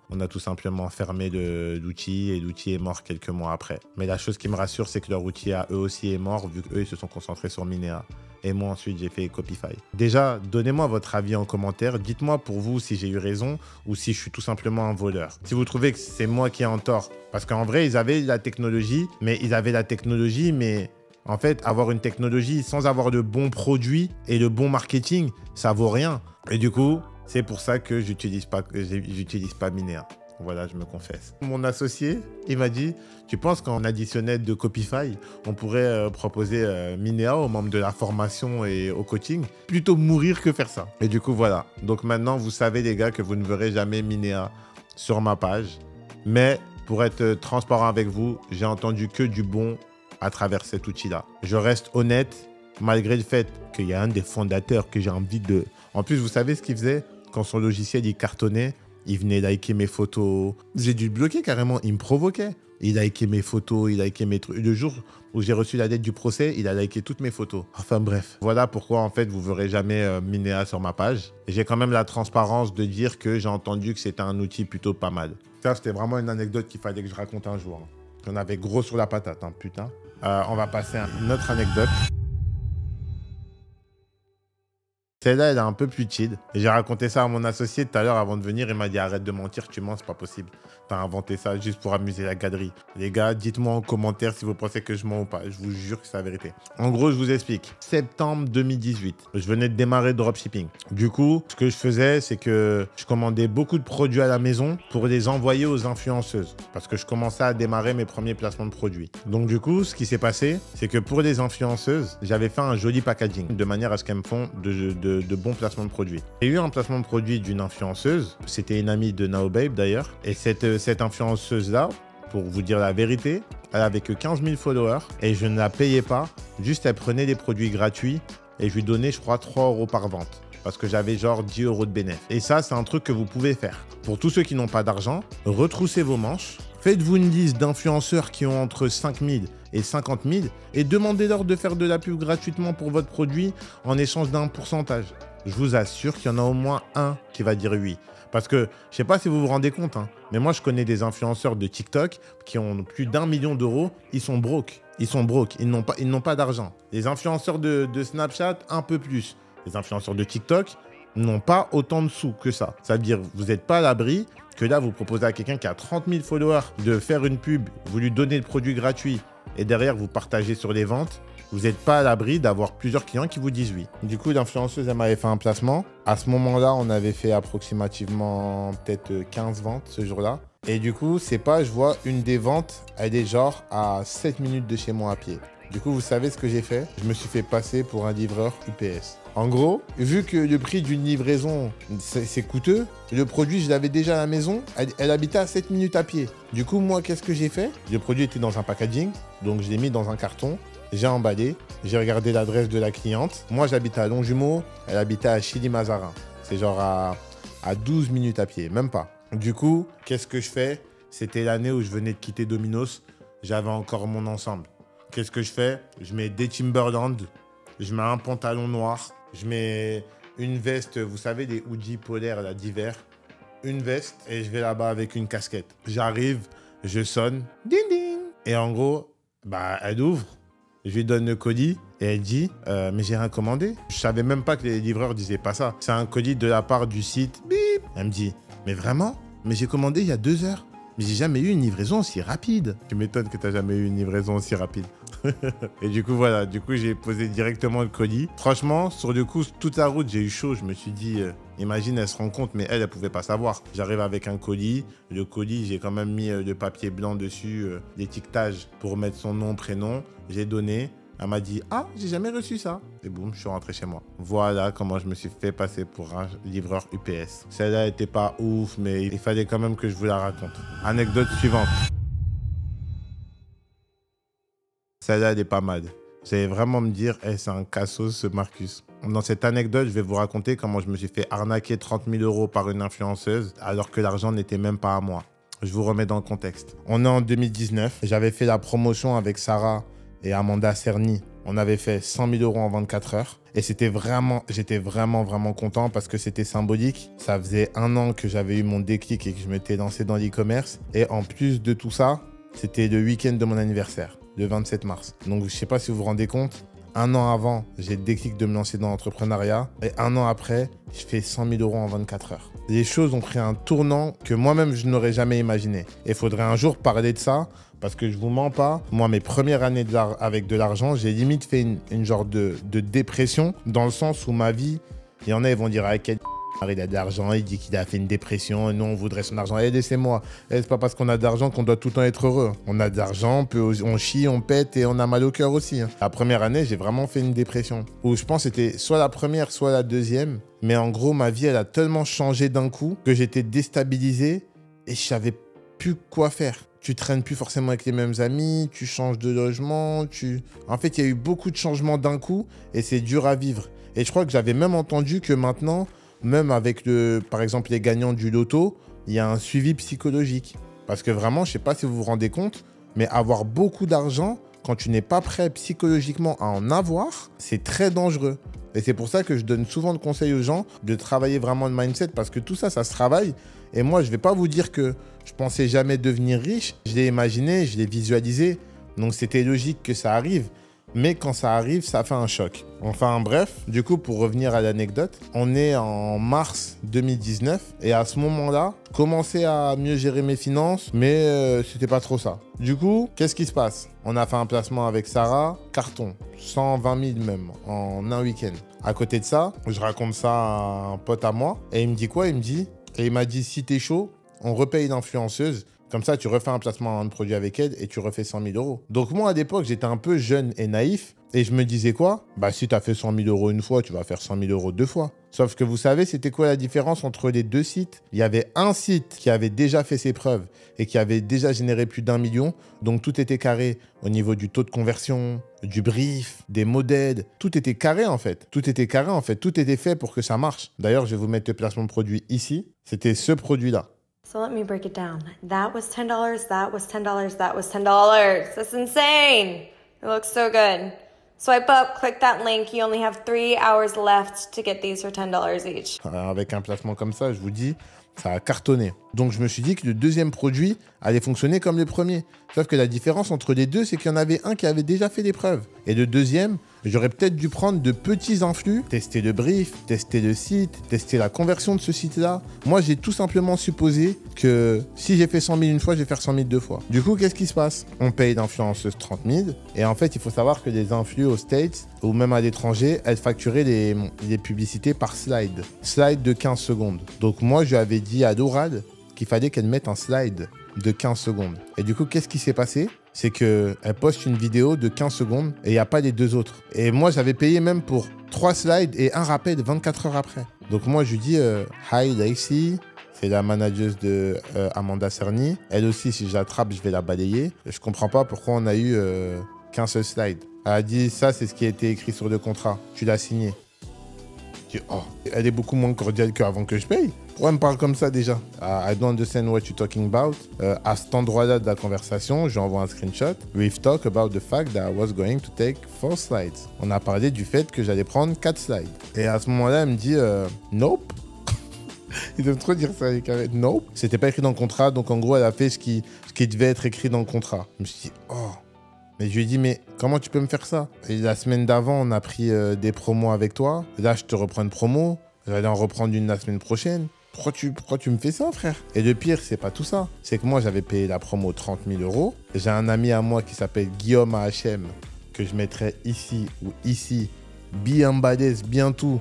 fermé l'outil et l'outil est mort quelques mois après. Mais la chose qui me rassure, c'est que leur outil à eux aussi est mort, vu qu'eux, ils se sont concentrés sur Minea. Et moi, ensuite, j'ai fait Copify. Déjà, donnez-moi votre avis en commentaire. Dites-moi pour vous si j'ai eu raison ou si je suis tout simplement un voleur. Si vous trouvez que c'est moi qui ai en tort. Parce qu'en vrai, ils avaient la technologie, mais en fait, avoir une technologie sans avoir de bons produits et de bon marketing, ça vaut rien. Et du coup, c'est pour ça que j'utilise pas Minea. Voilà, je me confesse. Mon associé, il m'a dit, tu penses qu'en additionnel de Copify, on pourrait proposer Minea aux membres de la formation et au coaching? Plutôt mourir que faire ça. Et du coup, voilà. Donc maintenant, vous savez les gars que vous ne verrez jamais Minea sur ma page. Mais pour être transparent avec vous, j'ai entendu que du bon à travers cet outil-là. Je reste honnête, malgré le fait qu'il y a un des fondateurs que j'ai envie de... En plus, vous savez ce qu'il faisait? Quand son logiciel, il cartonnait, il venait liker mes photos. J'ai dû le bloquer carrément, il me provoquait. Il likait mes photos, il likait mes trucs. Le jour où j'ai reçu la lettre du procès, il a liké toutes mes photos. Enfin bref, voilà pourquoi en fait vous verrez jamais Minea sur ma page. J'ai quand même la transparence de dire que j'ai entendu que c'était un outil plutôt pas mal. Ça, c'était vraiment une anecdote qu'il fallait que je raconte un jour. J'en avais gros sur la patate, hein, putain. On va passer à une autre anecdote. Celle-là, elle est un peu plus chill. J'ai raconté ça à mon associé tout à l'heure avant de venir. Il m'a dit arrête de mentir, tu mens, c'est pas possible. T'as inventé ça juste pour amuser la galerie. Les gars, dites-moi en commentaire si vous pensez que je mens ou pas. Je vous jure que c'est la vérité. En gros, je vous explique. Septembre 2018, je venais de démarrer le dropshipping. Du coup, ce que je faisais, c'est que je commandais beaucoup de produits à la maison pour les envoyer aux influenceuses. Parce que je commençais à démarrer mes premiers placements de produits. Donc du coup, ce qui s'est passé, c'est que pour les influenceuses, j'avais fait un joli packaging de manière à ce qu'elles me font de bons placements de produits. J'ai eu un placement de produit d'une influenceuse. C'était une amie de NaoBabe d'ailleurs. Et cette influenceuse-là, pour vous dire la vérité, elle avait que 15 000 followers et je ne la payais pas. Juste, elle prenait des produits gratuits et je lui donnais, je crois, 3 € par vente. Parce que j'avais genre 10 € de bénéfice. Et ça, c'est un truc que vous pouvez faire. Pour tous ceux qui n'ont pas d'argent, retroussez vos manches. Faites-vous une liste d'influenceurs qui ont entre 5 000 et 50 000 et demandez-leur de faire de la pub gratuitement pour votre produit en échange d'un pourcentage. Je vous assure qu'il y en a au moins un qui va dire oui. Parce que, je ne sais pas si vous vous rendez compte, hein, mais moi, je connais des influenceurs de TikTok qui ont plus d'1 million d'euros. Ils sont broke. Ils sont broke. Ils n'ont pas d'argent. Les influenceurs de Snapchat, un peu plus. Les influenceurs de TikTok n'ont pas autant de sous que ça. C'est-à-dire, vous n'êtes pas à l'abri que là, vous proposez à quelqu'un qui a 30 000 followers de faire une pub, vous lui donnez le produit gratuit et derrière, vous partagez sur les ventes. Vous n'êtes pas à l'abri d'avoir plusieurs clients qui vous disent oui. Du coup, l'influenceuse, elle m'avait fait un placement. À ce moment-là, on avait fait approximativement peut-être 15 ventes ce jour-là. Et du coup, c'est pas, je vois une des ventes, elle est genre à 7 minutes de chez moi à pied. Du coup, vous savez ce que j'ai fait? Je me suis fait passer pour un livreur UPS. En gros, vu que le prix d'une livraison, c'est coûteux, le produit, je l'avais déjà à la maison, elle habitait à 7 minutes à pied. Du coup, moi, qu'est-ce que j'ai fait? Le produit était dans un packaging, donc je l'ai mis dans un carton. J'ai emballé, j'ai regardé l'adresse de la cliente. Moi, j'habitais à Longjumeau, elle habitait à Chili-Mazarin. C'est genre à 12 minutes à pied, même pas. Du coup, qu'est-ce que je fais? C'était l'année où je venais de quitter Domino's. J'avais encore mon ensemble. Qu'est-ce que je fais? Je mets des Timberland, je mets un pantalon noir, je mets une veste, vous savez, des hoodies polaires là, d'hiver, une veste et je vais là-bas avec une casquette. J'arrive, je sonne, ding ding. Et en gros, bah, elle ouvre. Je lui donne le colis et elle dit mais j'ai rien commandé. Je savais même pas que les livreurs disaient pas ça. C'est un colis de la part du site. Bip. Elle me dit mais vraiment? Mais j'ai commandé il y a 2 heures. Mais j'ai jamais eu une livraison aussi rapide. Tu m'étonnes que tu n'as jamais eu une livraison aussi rapide. Et du coup, voilà. Du coup, j'ai posé directement le colis. Franchement, sur le coup, toute la route, j'ai eu chaud. Je me suis dit, imagine, elle se rend compte, mais elle pouvait pas savoir. J'arrive avec un colis. Le colis, j'ai quand même mis le papier blanc dessus, l'étiquetage pour mettre son nom, prénom. J'ai donné. Elle m'a dit « Ah, j'ai jamais reçu ça !» Et boum, je suis rentré chez moi. Voilà comment je me suis fait passer pour un livreur UPS. Celle-là n'était pas ouf, mais il fallait quand même que je vous la raconte. Anecdote suivante. Celle-là, elle est pas mal. Vous allez vraiment me dire hey, « c'est un cassos ce Marcus ». Dans cette anecdote, je vais vous raconter comment je me suis fait arnaquer 30 000 € par une influenceuse alors que l'argent n'était même pas à moi. Je vous remets dans le contexte. On est en 2019. J'avais fait la promotion avec Sarah et Amanda Cerny. On avait fait 100 000 € en 24 heures. Et j'étais vraiment content parce que c'était symbolique. Ça faisait 1 an que j'avais eu mon déclic et que je m'étais lancé dans l'e-commerce. Et en plus de tout ça, c'était le week-end de mon anniversaire, le 27 mars. Donc, je sais pas si vous vous rendez compte, Un an avant, j'ai le déclic de me lancer dans l'entrepreneuriat. Et un an après, je fais 100 000 € en 24 heures. Les choses ont pris un tournant que moi-même, je n'aurais jamais imaginé. Et il faudrait un jour parler de ça, parce que je vous mens pas. Moi, mes premières années avec de l'argent, j'ai limite fait une genre de dépression, dans le sens où ma vie, il y en a, ils vont dire, ah, quel il a de l'argent, il dit qu'il a fait une dépression, et nous, on voudrait son argent. Laissez-moi. C'est pas parce qu'on a de l'argent qu'on doit tout le temps être heureux. On a de l'argent, on chie, on pète et on a mal au cœur aussi. La première année, j'ai vraiment fait une dépression. Où je pense que c'était soit la première, soit la deuxième. Mais en gros, ma vie, elle a tellement changé d'un coup que j'étais déstabilisé et je savais plus quoi faire. Tu traînes plus forcément avec les mêmes amis, tu changes de logement, En fait, il y a eu beaucoup de changements d'un coup et c'est dur à vivre. Et je crois que j'avais même entendu que maintenant, même avec, par exemple, les gagnants du loto, il y a un suivi psychologique. Parce que vraiment, je ne sais pas si vous vous rendez compte, mais avoir beaucoup d'argent, quand tu n'es pas prêt psychologiquement à en avoir, c'est très dangereux. Et c'est pour ça que je donne souvent de conseils aux gens de travailler vraiment le mindset, parce que tout ça, ça se travaille. Et moi, je ne vais pas vous dire que je pensais jamais devenir riche. Je l'ai imaginé, je l'ai visualisé. Donc, c'était logique que ça arrive. Mais quand ça arrive, ça fait un choc. Enfin bref, du coup, pour revenir à l'anecdote, on est en mars 2019 et à ce moment-là, je commençais à mieux gérer mes finances, mais c'était pas trop ça. Du coup, qu'est-ce qui se passe? On a fait un placement avec Sarah, carton, 120 000 même, en un week-end. À côté de ça, je raconte ça à un pote à moi et il me dit quoi? Il m'a dit, si t'es chaud, on repaye l'influenceuse. Comme ça, tu refais un placement de produit avec elle et tu refais 100 000 €. Donc moi, à l'époque, j'étais un peu jeune et naïf. Et je me disais quoi? Bah, si tu as fait 100 000 € une fois, tu vas faire 100 000 € deux fois. Sauf que vous savez, c'était quoi la différence entre les deux sites? Il y avait un site qui avait déjà fait ses preuves et qui avait déjà généré plus d'1 million. Donc tout était carré au niveau du taux de conversion, du brief, des modèles. Tout était carré en fait. Tout était carré en fait. Tout était fait pour que ça marche. D'ailleurs, je vais vous mettre le placement de produit ici. C'était ce produit-là. So let me break it down. That was $10, that was $10, that was $10. That's insane. It looks so good. Swipe up, click that link. You only have 3 hours left to get these for $10 each. Avec un placement comme ça, je vous dis, ça a cartonné. Donc je me suis dit que le deuxième produit allait fonctionner comme le premier. Sauf que la différence entre les deux, c'est qu'il y en avait un qui avait déjà fait des preuves. Et le deuxième, j'aurais peut-être dû prendre de petits influx, tester le brief, tester le site, tester la conversion de ce site-là. Moi, j'ai tout simplement supposé que si j'ai fait 100 000 une fois, je vais faire 100 000 deux fois. Du coup, qu'est-ce qui se passe? On paye l'influenceuse 30 000. Et en fait, il faut savoir que les influx aux States ou même à l'étranger, elles facturaient les publicités par slide. Slide de 15 secondes. Donc moi, je lui avais dit à l'oral qu'il fallait qu'elle mette un slide de 15 secondes. Et du coup, qu'est-ce qui s'est passé? C'est qu'elle poste une vidéo de 15 secondes et il n'y a pas les deux autres. Et moi, j'avais payé même pour 3 slides et un rappel 24 heures après. Donc moi, je lui dis Hi Lacey, c'est la manageuse de Amanda Cerny. Elle aussi, si je l'attrape, je vais la balayer. Je comprends pas pourquoi on a eu qu'un seul slide. Elle a dit ça, c'est ce qui a été écrit sur le contrat. Tu l'as signé. Je dis, oh, elle est beaucoup moins cordiale qu'avant que je paye. Pourquoi elle me parle comme ça déjà? I don't understand what you're talking about. À cet endroit-là de la conversation, je lui envoie un screenshot. We've talked about the fact that I was going to take 4 slides. On a parlé du fait que j'allais prendre 4 slides. Et à ce moment-là, elle me dit nope. Ils aiment trop dire ça, les carrés. Nope. C'était pas écrit dans le contrat, donc en gros, elle a fait ce qui devait être écrit dans le contrat. Je me suis dit, oh. Mais je lui ai dit, mais comment tu peux me faire ça? Et la semaine d'avant, on a pris des promos avec toi. Là, je te reprends une promo. J'allais en reprendre une la semaine prochaine. Pourquoi tu me fais ça, frère? Et le pire, c'est pas tout ça. C'est que moi, j'avais payé la promo 30 000 €. J'ai un ami à moi qui s'appelle Guillaume AHM, que je mettrai ici ou ici, bien badass, bien tout,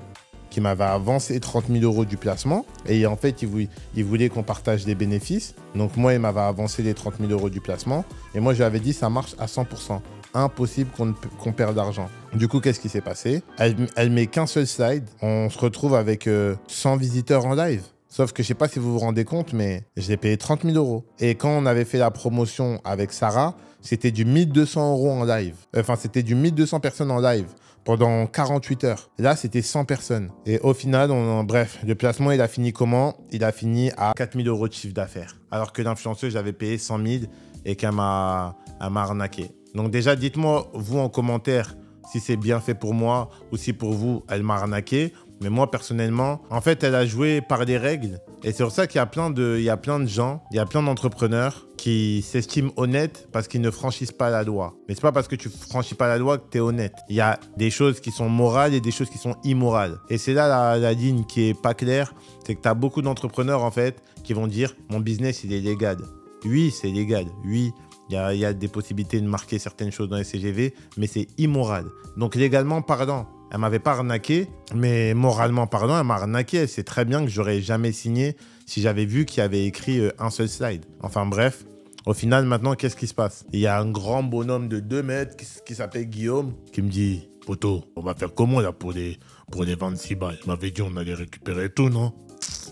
qui m'avait avancé 30 000 € du placement. Et en fait, il voulait qu'on partage les bénéfices. Donc moi, il m'avait avancé les 30 000 € du placement. Et moi, je lui avais dit, ça marche à 100%. Impossible qu'on perde d'argent. Du coup, qu'est-ce qui s'est passé? Elle met qu'un seul slide. On se retrouve avec 100 visiteurs en live. Sauf que je sais pas si vous vous rendez compte, mais je l'ai payé 30 000 €. Et quand on avait fait la promotion avec Sarah, c'était du 1 200 € en live. Enfin, c'était du 1 200 personnes en live pendant 48 heures. Là, c'était 100 personnes. Et au final, bref, le placement, il a fini comment? Il a fini à 4 000 € de chiffre d'affaires. Alors que l'influenceuse, j'avais payé 100 000 et qu'elle m'a arnaqué. Donc déjà, dites-moi, vous, en commentaire, si c'est bien fait pour moi ou si pour vous, elle m'a arnaqué. Mais moi, personnellement, en fait, elle a joué par des règles. Et c'est pour ça qu'il y a plein de gens, il y a plein d'entrepreneurs qui s'estiment honnêtes parce qu'ils ne franchissent pas la loi. Mais c'est pas parce que tu franchis pas la loi que tu es honnête. Il y a des choses qui sont morales et des choses qui sont immorales. Et c'est là la ligne qui est pas claire, c'est que tu as beaucoup d'entrepreneurs en fait qui vont dire mon business il est légal. Oui, c'est légal. Oui, il y a des possibilités de marquer certaines choses dans les CGV, mais c'est immoral. Donc légalement parlant, elle m'avait pas arnaqué, mais moralement parlant, elle m'a arnaqué. Elle sait très bien que j'aurais jamais signé si j'avais vu qu'il y avait écrit un seul slide. Enfin bref, au final, maintenant, qu'est-ce qui se passe? Il y a un grand bonhomme de 2 mètres qui s'appelle Guillaume qui me dit « Poto, on va faire comment là pour les 26 balles? Il m'avait dit on allait récupérer tout, non ?»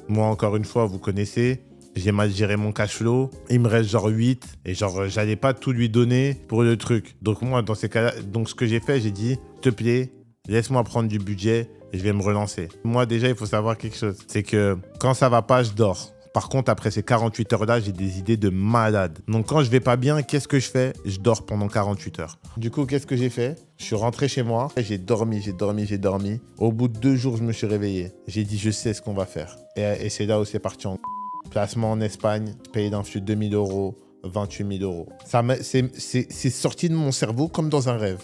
Moi, encore une fois, vous connaissez, j'ai mal géré mon cash flow. Il me reste genre 8 et genre, j'allais pas tout lui donner pour le truc. Donc moi, dans ces cas-là, donc ce que j'ai fait, j'ai dit « S'il te plaît, laisse-moi prendre du budget et je vais me relancer. » Moi, déjà, il faut savoir quelque chose. C'est que quand ça va pas, je dors. Par contre, après ces 48 heures-là, j'ai des idées de malade. Donc, quand je vais pas bien, qu'est-ce que je fais? Je dors pendant 48 heures. Du coup, qu'est-ce que j'ai fait? Je suis rentré chez moi. J'ai dormi. Au bout de 2 jours, je me suis réveillé. J'ai dit, je sais ce qu'on va faire. Et c'est là où c'est parti en placement en Espagne. Payé d'un flux de 2 000 €. 28 000 €. C'est sorti de mon cerveau comme dans un rêve.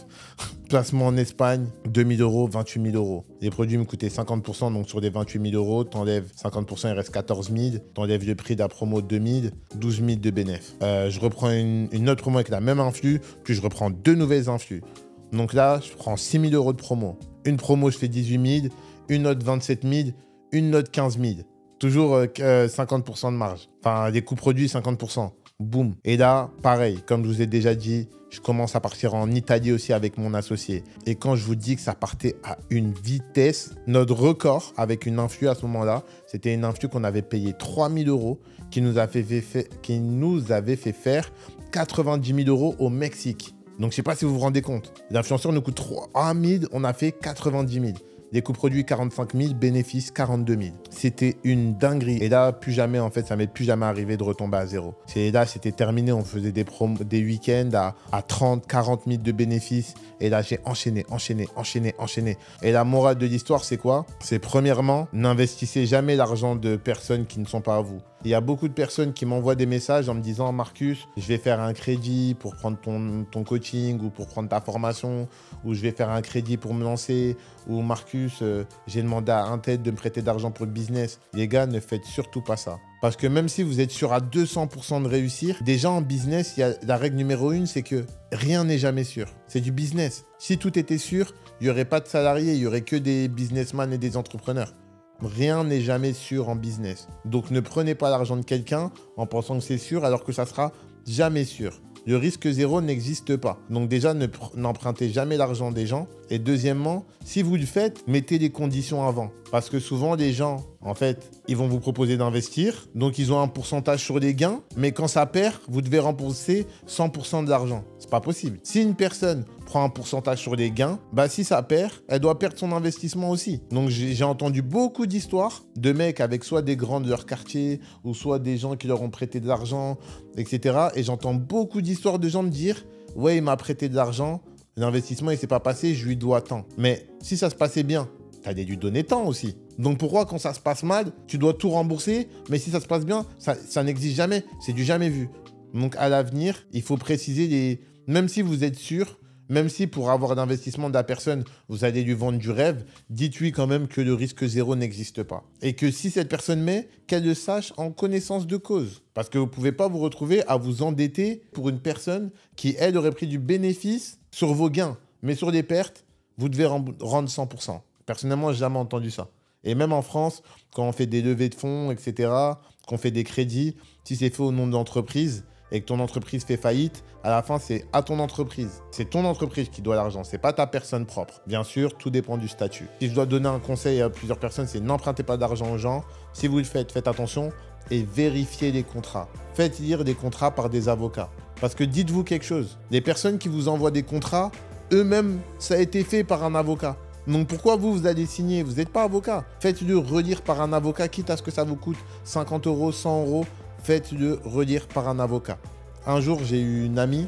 Placement en Espagne, 2 000 €, 28 000 €. Les produits me coûtaient 50%, donc sur des 28 000 €, t'enlèves 50%, il reste 14 000. T'enlèves le prix de la promo de 2 000, 12 000 de bénéf. Je reprends une autre promo avec la même influx, puis je reprends 2 nouvelles influx. Donc là, je prends 6 000 € de promo. Une promo, je fais 18 000, une autre 27 000, une autre 15 000. Toujours 50% de marge. Enfin, les coûts produits, 50%. Boum. Et là, pareil, comme je vous ai déjà dit, je commence à partir en Italie aussi avec mon associé. Et quand je vous dis que ça partait à une vitesse, notre record avec une influx à ce moment-là, c'était une influx qu'on avait payé 3 000 € qui nous avait fait faire 90 000 € au Mexique. Donc, je ne sais pas si vous vous rendez compte. L'influenceur nous coûte 3 000, on a fait 90 000. Les coûts produits 45 000, bénéfices 42 000. C'était une dinguerie. Et là, plus jamais, en fait, ça m'est plus jamais arrivé de retomber à zéro. Là, c'était terminé. On faisait des week-ends à 30, 40 000 de bénéfices. Et là, j'ai enchaîné. Et la morale de l'histoire, c'est quoi? C'est premièrement, n'investissez jamais l'argent de personnes qui ne sont pas à vous. Il y a beaucoup de personnes qui m'envoient des messages en me disant « Marcus, je vais faire un crédit pour prendre ton coaching ou pour prendre ta formation ou je vais faire un crédit pour me lancer ou Marcus, j'ai demandé à un tel de me prêter d'argent pour le business. » Les gars, ne faites surtout pas ça. Parce que même si vous êtes sûr à 200% de réussir, déjà en business, il y a la règle numéro 1, c'est que rien n'est jamais sûr. C'est du business. Si tout était sûr, il n'y aurait pas de salariés, il n'y aurait que des businessmen et des entrepreneurs. Rien n'est jamais sûr en business. Donc ne prenez pas l'argent de quelqu'un en pensant que c'est sûr alors que ça sera jamais sûr. Le risque zéro n'existe pas. Donc déjà, n'empruntez jamais l'argent des gens. Et deuxièmement, si vous le faites, mettez les conditions avant. Parce que souvent, les gens, en fait, ils vont vous proposer d'investir. Donc, ils ont un pourcentage sur les gains. Mais quand ça perd, vous devez rembourser 100% de l'argent. C'est pas possible. Si une personne prend un pourcentage sur les gains, bah si ça perd, elle doit perdre son investissement aussi. Donc, j'ai entendu beaucoup d'histoires de mecs avec soit des grands de leur quartier ou soit des gens qui leur ont prêté de l'argent, etc. Et j'entends beaucoup d'histoires de gens me dire « Ouais, il m'a prêté de l'argent. L'investissement, il ne s'est pas passé, je lui dois tant. » Mais si ça se passait bien, tu allais lui donner tant aussi. Donc pourquoi quand ça se passe mal, tu dois tout rembourser, mais si ça se passe bien, ça n'existe jamais. C'est du jamais vu. Donc à l'avenir, il faut préciser même si vous êtes sûr, même si pour avoir l'investissement de la personne, vous allez lui vendre du rêve, dites-lui quand même que le risque zéro n'existe pas. Et que si cette personne met, qu'elle le sache en connaissance de cause. Parce que vous ne pouvez pas vous retrouver à vous endetter pour une personne qui, elle, aurait pris du bénéfice sur vos gains. Mais sur les pertes, vous devez rendre 100%. Personnellement, j'ai jamais entendu ça. Et même en France, quand on fait des levées de fonds, etc., qu'on fait des crédits, si c'est fait au nom de l'entreprise et que ton entreprise fait faillite, à la fin, c'est à ton entreprise. C'est ton entreprise qui doit l'argent, c'est pas ta personne propre. Bien sûr, tout dépend du statut. Si je dois donner un conseil à plusieurs personnes, c'est n'empruntez pas d'argent aux gens. Si vous le faites, faites attention et vérifiez les contrats. Faites lire des contrats par des avocats. Parce que dites-vous quelque chose, les personnes qui vous envoient des contrats, eux-mêmes, ça a été fait par un avocat. Donc pourquoi vous allez signer? Vous n'êtes pas avocat. Faites-le relire par un avocat, quitte à ce que ça vous coûte 50 €, 100 €. Faites-le relire par un avocat. Un jour, j'ai eu une amie,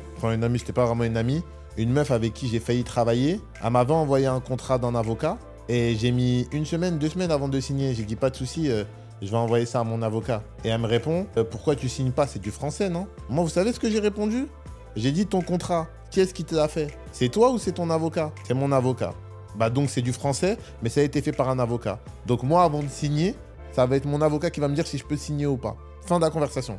c'était pas vraiment une amie, une meuf avec qui j'ai failli travailler. Elle m'avait envoyé un contrat d'un avocat et j'ai mis 1 semaine, 2 semaines avant de signer. J'ai dit pas de souci, je vais envoyer ça à mon avocat. Et elle me répond, pourquoi tu signes pas? C'est du français, non? Moi, vous savez ce que j'ai répondu? J'ai dit, ton contrat, qui est-ce qui te l'a fait? C'est toi ou c'est ton avocat? C'est mon avocat. Bah donc c'est du français, mais ça a été fait par un avocat. Donc moi, avant de signer, ça va être mon avocat qui va me dire si je peux signer ou pas. Fin de la conversation.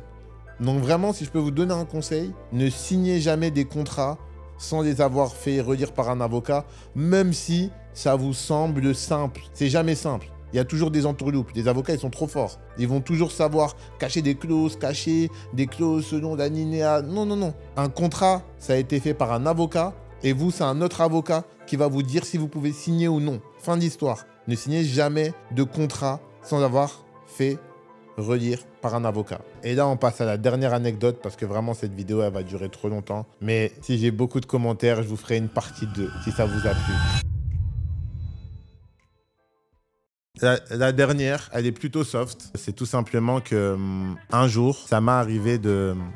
Donc vraiment, si je peux vous donner un conseil, ne signez jamais des contrats sans les avoir fait relire par un avocat, même si ça vous semble simple. C'est jamais simple. Il y a toujours des entourloupes. Les avocats, ils sont trop forts. Ils vont toujours savoir cacher des clauses selon l'alinéa. Non, non, non. Un contrat, ça a été fait par un avocat. Et vous, c'est un autre avocat qui va vous dire si vous pouvez signer ou non. Fin d'histoire. Ne signez jamais de contrat sans avoir fait relire par un avocat. Et là, on passe à la dernière anecdote parce que vraiment, cette vidéo, elle va durer trop longtemps. Mais si j'ai beaucoup de commentaires, je vous ferai une partie 2 si ça vous a plu. La dernière, elle est plutôt soft. C'est tout simplement que un jour, ça m'est arrivé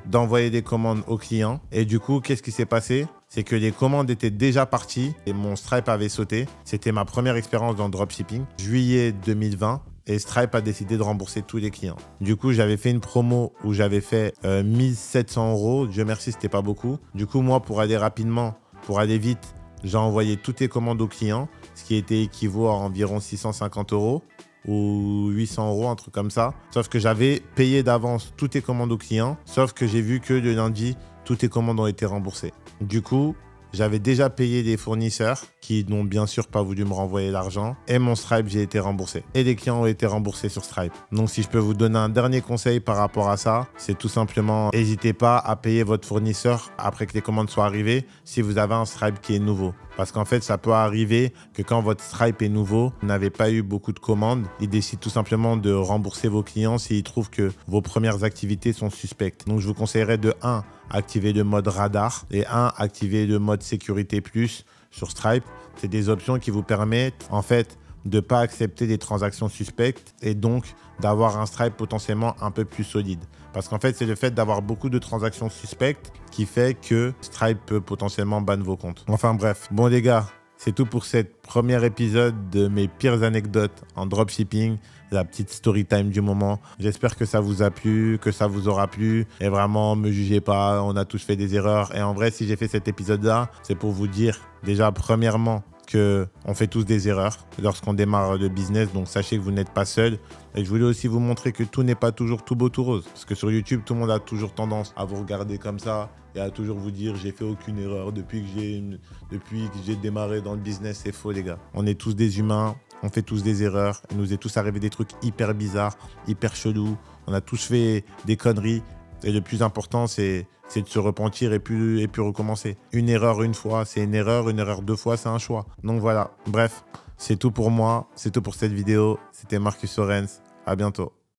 d'envoyer des commandes aux clients. Et du coup, qu'est-ce qui s'est passé? C'est que les commandes étaient déjà parties et mon Stripe avait sauté. C'était ma première expérience dans le dropshipping, juillet 2020. Et Stripe a décidé de rembourser tous les clients. Du coup, j'avais fait une promo où j'avais fait 1700 €. Dieu merci, c'était pas beaucoup. Du coup, moi, pour aller rapidement, pour aller vite, j'ai envoyé toutes les commandes aux clients, ce qui était équivaut à environ 650 € ou 800 €, un truc comme ça. Sauf que j'avais payé d'avance toutes les commandes aux clients, sauf que j'ai vu que le lundi, toutes les commandes ont été remboursées. Du coup, j'avais déjà payé des fournisseurs qui n'ont bien sûr pas voulu me renvoyer l'argent. Et mon Stripe, j'ai été remboursé. Et les clients ont été remboursés sur Stripe. Donc, si je peux vous donner un dernier conseil par rapport à ça, c'est tout simplement, n'hésitez pas à payer votre fournisseur après que les commandes soient arrivées si vous avez un Stripe qui est nouveau. Parce qu'en fait, ça peut arriver que quand votre Stripe est nouveau, vous n'avez pas eu beaucoup de commandes. Ils décident tout simplement de rembourser vos clients s'ils trouvent que vos premières activités sont suspectes. Donc, je vous conseillerais de 1, activer le mode radar et 1, activer le mode sécurité plus sur Stripe. C'est des options qui vous permettent en fait de ne pas accepter des transactions suspectes et donc d'avoir un Stripe potentiellement un peu plus solide. Parce qu'en fait, c'est le fait d'avoir beaucoup de transactions suspectes qui fait que Stripe peut potentiellement ban vos comptes. Enfin bref, bon les gars, c'est tout pour cet premier épisode de mes pires anecdotes en dropshipping, la petite story time du moment. J'espère que ça vous a plu, que ça vous aura plu. Et vraiment, me jugez pas, on a tous fait des erreurs. Et en vrai, si j'ai fait cet épisode-là, c'est pour vous dire déjà, premièrement, qu'on fait tous des erreurs lorsqu'on démarre le business, donc sachez que vous n'êtes pas seul. Et je voulais aussi vous montrer que tout n'est pas toujours tout beau, tout rose. Parce que sur YouTube, tout le monde a toujours tendance à vous regarder comme ça et à toujours vous dire j'ai fait aucune erreur depuis que j'ai démarré dans le business. C'est faux les gars. On est tous des humains, on fait tous des erreurs. Il nous est tous arrivé des trucs hyper bizarres, hyper chelous. On a tous fait des conneries. Et le plus important, c'est de se repentir et puis recommencer. Une erreur une fois, c'est une erreur 2 fois, c'est un choix. Donc voilà, bref, c'est tout pour moi, c'est tout pour cette vidéo. C'était Marcus Sorens, à bientôt.